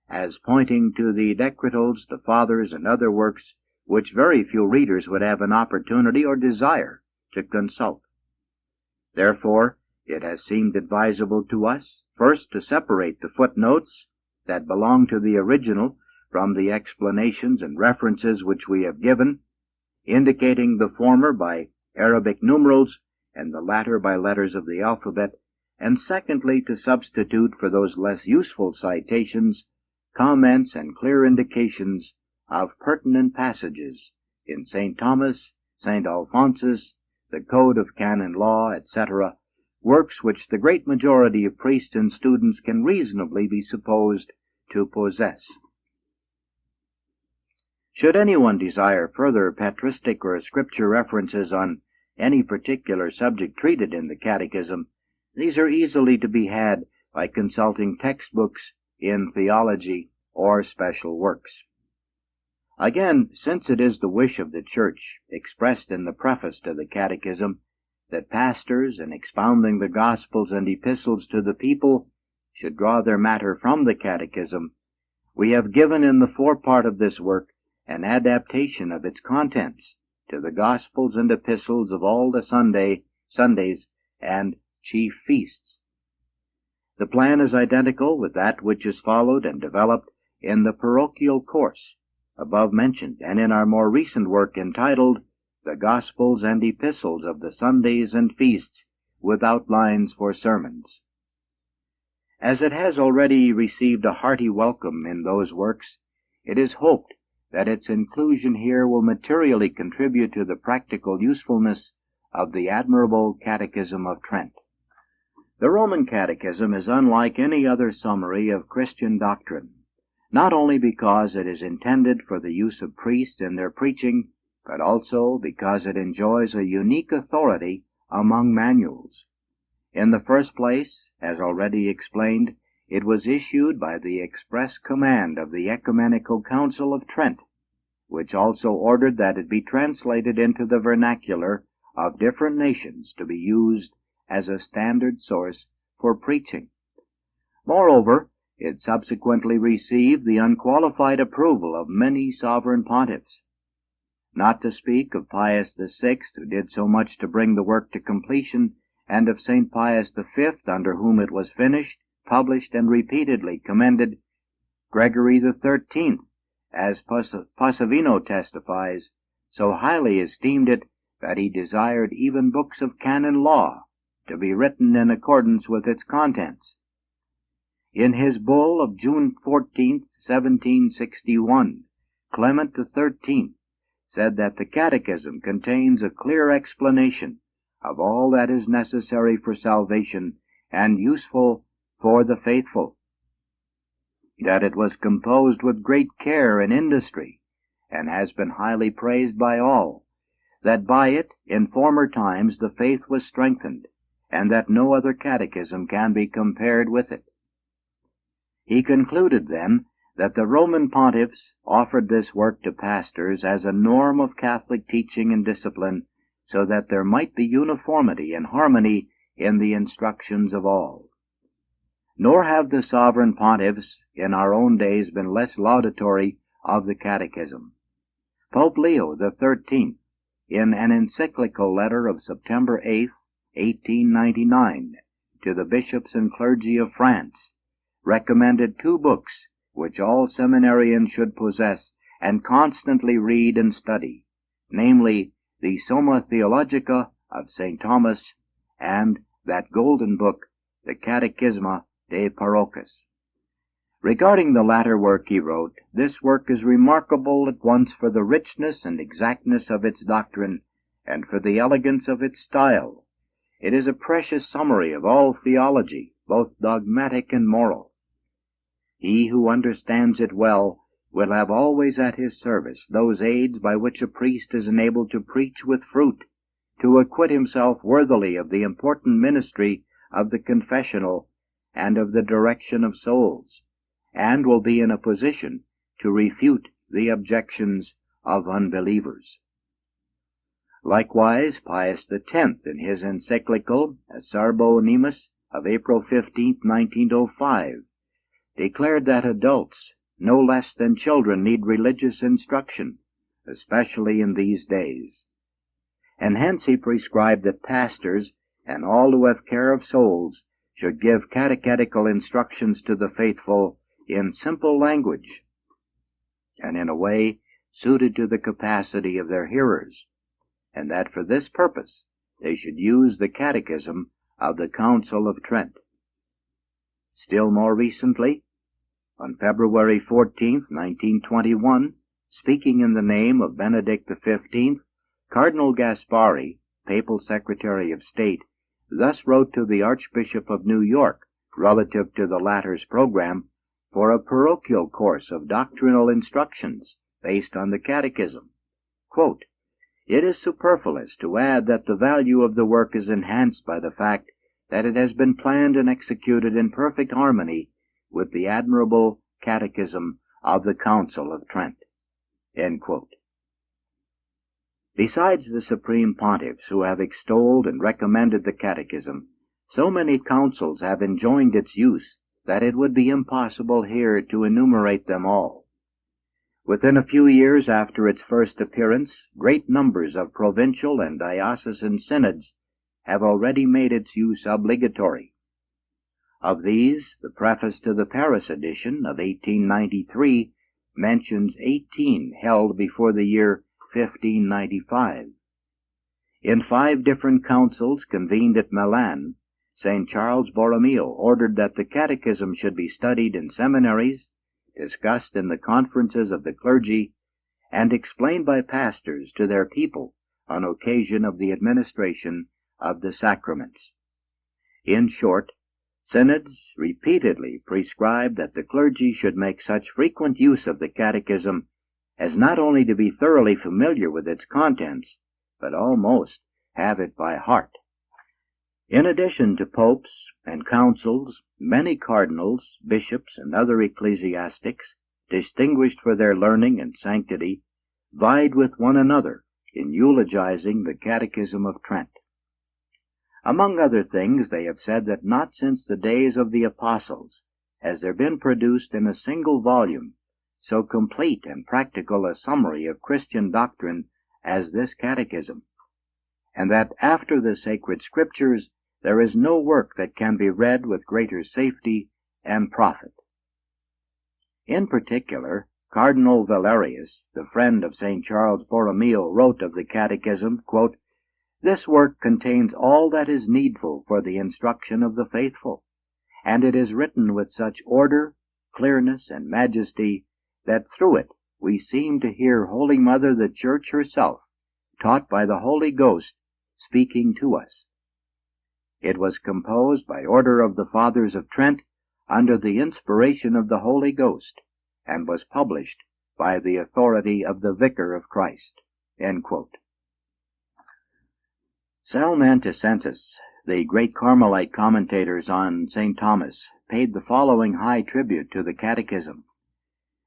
as pointing to the decretals, the Fathers, and other works which very few readers would have an opportunity or desire to consult. Therefore, it has seemed advisable to us, first to separate the footnotes that belong to the original from the explanations and references which we have given, indicating the former by Arabic numerals and the latter by letters of the alphabet, and secondly to substitute for those less useful citations, comments, and clear indications of pertinent passages in St. Thomas, St. Alphonsus, the Code of Canon Law, etc., works which the great majority of priests and students can reasonably be supposed to possess. Should anyone desire further patristic or scripture references on any particular subject treated in the Catechism, these are easily to be had by consulting textbooks in theology or special works. Again, since it is the wish of the Church, expressed in the preface to the Catechism, that pastors, in expounding the Gospels and Epistles to the people, should draw their matter from the Catechism, we have given in the forepart of this work an adaptation of its contents to the Gospels and Epistles of all the Sundays and chief feasts. The plan is identical with that which is followed and developed in the parochial course above mentioned, and in our more recent work entitled The Gospels and Epistles of the Sundays and Feasts, with Outlines for Sermons. As it has already received a hearty welcome in those works, it is hoped that its inclusion here will materially contribute to the practical usefulness of the admirable Catechism of Trent. The Roman Catechism is unlike any other summary of Christian doctrine, not only because it is intended for the use of priests in their preaching, but also because it enjoys a unique authority among manuals. In the first place, as already explained, it was issued by the express command of the Ecumenical Council of Trent, which also ordered that it be translated into the vernacular of different nations to be used as a standard source for preaching. Moreover, it subsequently received the unqualified approval of many sovereign pontiffs, not to speak of Pius VI, who did so much to bring the work to completion, and of St. Pius V, under whom it was finished, published, and repeatedly commended. Gregory XIII, as Passavino testifies, so highly esteemed it that he desired even books of canon law to be written in accordance with its contents. In his bull of June 14, 1761, Clement XIII said that the Catechism contains a clear explanation of all that is necessary for salvation and useful for the faithful, that it was composed with great care and industry, and has been highly praised by all, that by it in former times the faith was strengthened, and that no other catechism can be compared with it. He concluded, then, that the Roman pontiffs offered this work to pastors as a norm of Catholic teaching and discipline, so that there might be uniformity and harmony in the instructions of all. Nor have the sovereign pontiffs in our own days been less laudatory of the Catechism. Pope Leo XIII, in an encyclical letter of September 8, 1899, to the bishops and clergy of France, recommended 2 books which all seminarians should possess and constantly read and study, namely, the Summa Theologica of St. Thomas and that golden book, the Catechisma de Parochis. Regarding the latter work he wrote, this work is remarkable at once for the richness and exactness of its doctrine, and for the elegance of its style. It is a precious summary of all theology, both dogmatic and moral. He who understands it well will have always at his service those aids by which a priest is enabled to preach with fruit, to acquit himself worthily of the important ministry of the confessional and of the direction of souls, and will be in a position to refute the objections of unbelievers. Likewise, Pius X, in his encyclical Acerbo Nemus of April 15, 1905, declared that adults, no less than children, need religious instruction, especially in these days. And hence he prescribed that pastors and all who have care of souls should give catechetical instructions to the faithful in simple language, and in a way suited to the capacity of their hearers, and that for this purpose they should use the Catechism of the Council of Trent. Still more recently, on February 14, 1921, speaking in the name of Benedict XV, Cardinal Gaspari, Papal Secretary of State, thus wrote to the Archbishop of New York relative to the latter's program for a parochial course of doctrinal instructions based on the Catechism. Quote, "It is superfluous to add that the value of the work is enhanced by the fact that it has been planned and executed in perfect harmony with the admirable Catechism of the Council of Trent." End quote. Besides the Supreme Pontiffs who have extolled and recommended the Catechism, so many councils have enjoined its use that it would be impossible here to enumerate them all. Within a few years after its first appearance, great numbers of provincial and diocesan synods have already made its use obligatory. Of these, the preface to the Paris edition of 1893 mentions 18 held before the year 1595. In 5 different councils convened at Milan, St. Charles Borromeo ordered that the Catechism should be studied in seminaries, discussed in the conferences of the clergy, and explained by pastors to their people on occasion of the administration of the sacraments. In short, synods repeatedly prescribed that the clergy should make such frequent use of the Catechism as not only to be thoroughly familiar with its contents, but almost have it by heart. In addition to popes and councils, many cardinals, bishops, and other ecclesiastics, distinguished for their learning and sanctity, vied with one another in eulogizing the Catechism of Trent. Among other things, they have said that not since the days of the Apostles has there been produced in a single volume so complete and practical a summary of Christian doctrine as this catechism, and that after the sacred Scriptures there is no work that can be read with greater safety and profit. In particular, Cardinal Valerius, the friend of St. Charles Borromeo, wrote of the Catechism, quote, "This work contains all that is needful for the instruction of the faithful, and it is written with such order, clearness, and majesty that through it we seem to hear Holy Mother the Church herself, taught by the Holy Ghost, speaking to us." It was composed by order of the Fathers of Trent under the inspiration of the Holy Ghost, and was published by the authority of the Vicar of Christ. End quote. Salmanticentus, the great Carmelite commentators on St. Thomas, paid the following high tribute to the Catechism.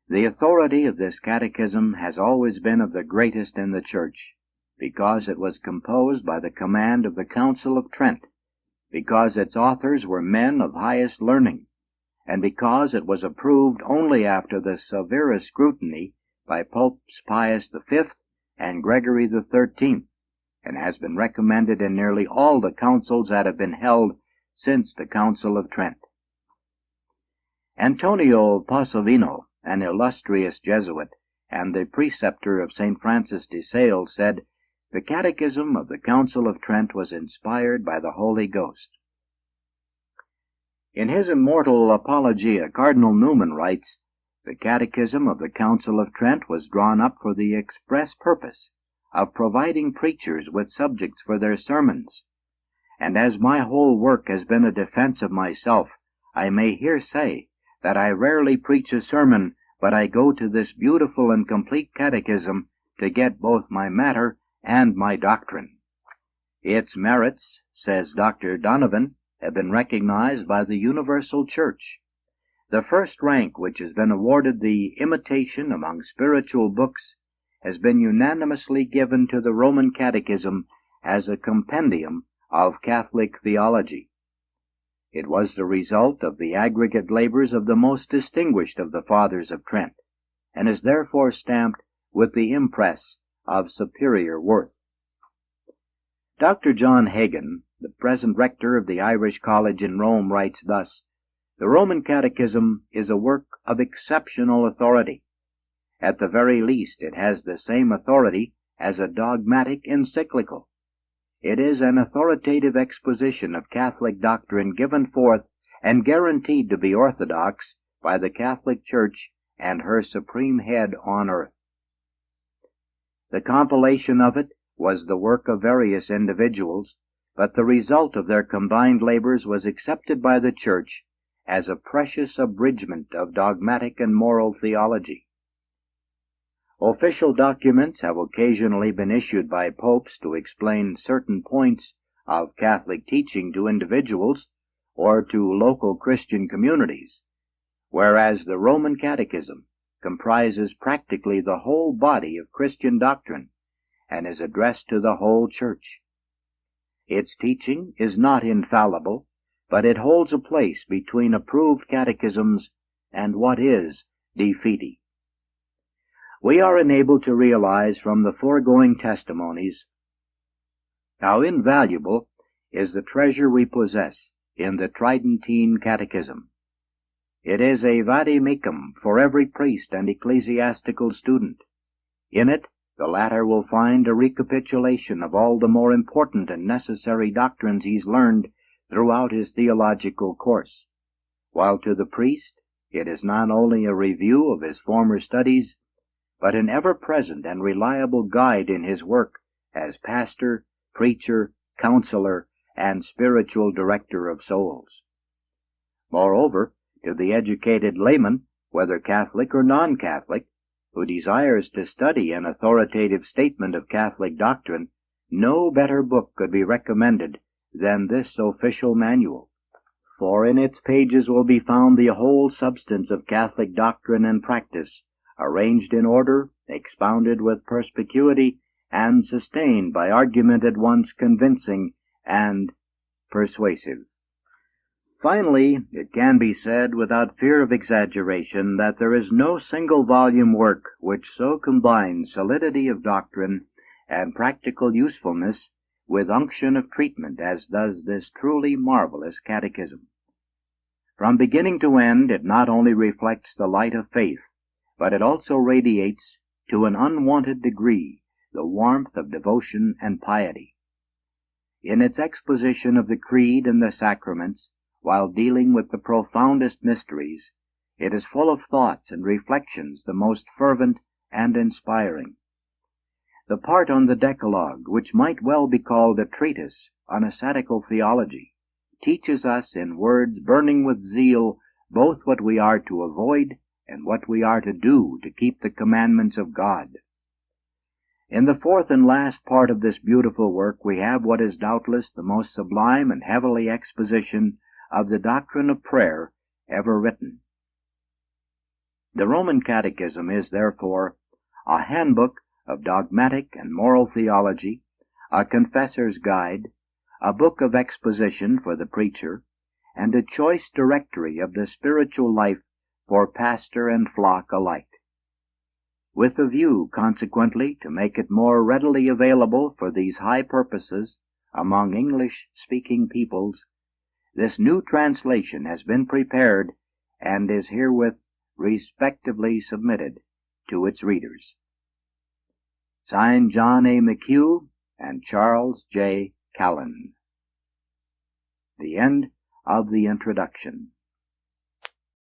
The authority of this Catechism has always been of the greatest in the Church, because it was composed by the command of the Council of Trent, because its authors were men of highest learning, and because it was approved only after the severest scrutiny by Popes Pius V and Gregory XIII, and has been recommended in nearly all the councils that have been held since the Council of Trent. Antonio Passovino, an illustrious Jesuit and the preceptor of St. Francis de Sales, said, "The Catechism of the Council of Trent was inspired by the Holy Ghost." In his immortal Apologia, Cardinal Newman writes, "The Catechism of the Council of Trent was drawn up for the express purpose of providing preachers with subjects for their sermons, and as my whole work has been a defense of myself, I may here say that I rarely preach a sermon, but I go to this beautiful and complete catechism to get both my matter and my doctrine. Its merits," says Dr. Donovan, "have been recognized by the universal Church. The first rank which has been awarded the Imitation among spiritual books has been unanimously given to the Roman Catechism as a compendium of Catholic theology. It was the result of the aggregate labors of the most distinguished of the Fathers of Trent, and is therefore stamped with the impress of superior worth." Dr. John Hagan, the present rector of the Irish College in Rome, writes thus, "The Roman Catechism is a work of exceptional authority. At the very least, it has the same authority as a dogmatic encyclical. It is an authoritative exposition of Catholic doctrine given forth and guaranteed to be orthodox by the Catholic Church and her supreme head on earth." The compilation of it was the work of various individuals, but the result of their combined labors was accepted by the Church as a precious abridgment of dogmatic and moral theology. Official documents have occasionally been issued by popes to explain certain points of Catholic teaching to individuals or to local Christian communities, whereas the Roman Catechism comprises practically the whole body of Christian doctrine and is addressed to the whole Church. Its teaching is not infallible, but it holds a place between approved catechisms and what is de fide. We are enabled to realize from the foregoing testimonies how invaluable is the treasure we possess in the Tridentine Catechism. It is a vade mecum for every priest and ecclesiastical student. In it, the latter will find a recapitulation of all the more important and necessary doctrines he's learned throughout his theological course, while to the priest it is not only a review of his former studies, but an ever-present and reliable guide in his work as pastor, preacher, counselor, and spiritual director of souls. Moreover, to the educated layman, whether Catholic or non-Catholic, who desires to study an authoritative statement of Catholic doctrine, no better book could be recommended than this official manual, for in its pages will be found the whole substance of Catholic doctrine and practice, arranged in order, expounded with perspicuity, and sustained by argument at once convincing and persuasive. Finally, it can be said without fear of exaggeration that there is no single volume work which so combines solidity of doctrine and practical usefulness with unction of treatment as does this truly marvelous catechism. From beginning to end, it not only reflects the light of faith, but it also radiates to an unwonted degree the warmth of devotion and piety. In its exposition of the creed and the sacraments, while dealing with the profoundest mysteries, it is full of thoughts and reflections the most fervent and inspiring. The part on the Decalogue, which might well be called a treatise on ascetical theology, teaches us in words burning with zeal both what we are to avoid and what we are to do to keep the commandments of God. In the fourth and last part of this beautiful work we have what is doubtless the most sublime and heavenly exposition of the doctrine of prayer ever written. The Roman Catechism is, therefore, a handbook of dogmatic and moral theology, a confessor's guide, a book of exposition for the preacher, and a choice directory of the spiritual life for pastor and flock alike. With a view, consequently, to make it more readily available for these high purposes among English-speaking peoples, this new translation has been prepared and is herewith respectively submitted to its readers. Signed, John A. McHugh and Charles J. Callan. The end of the introduction.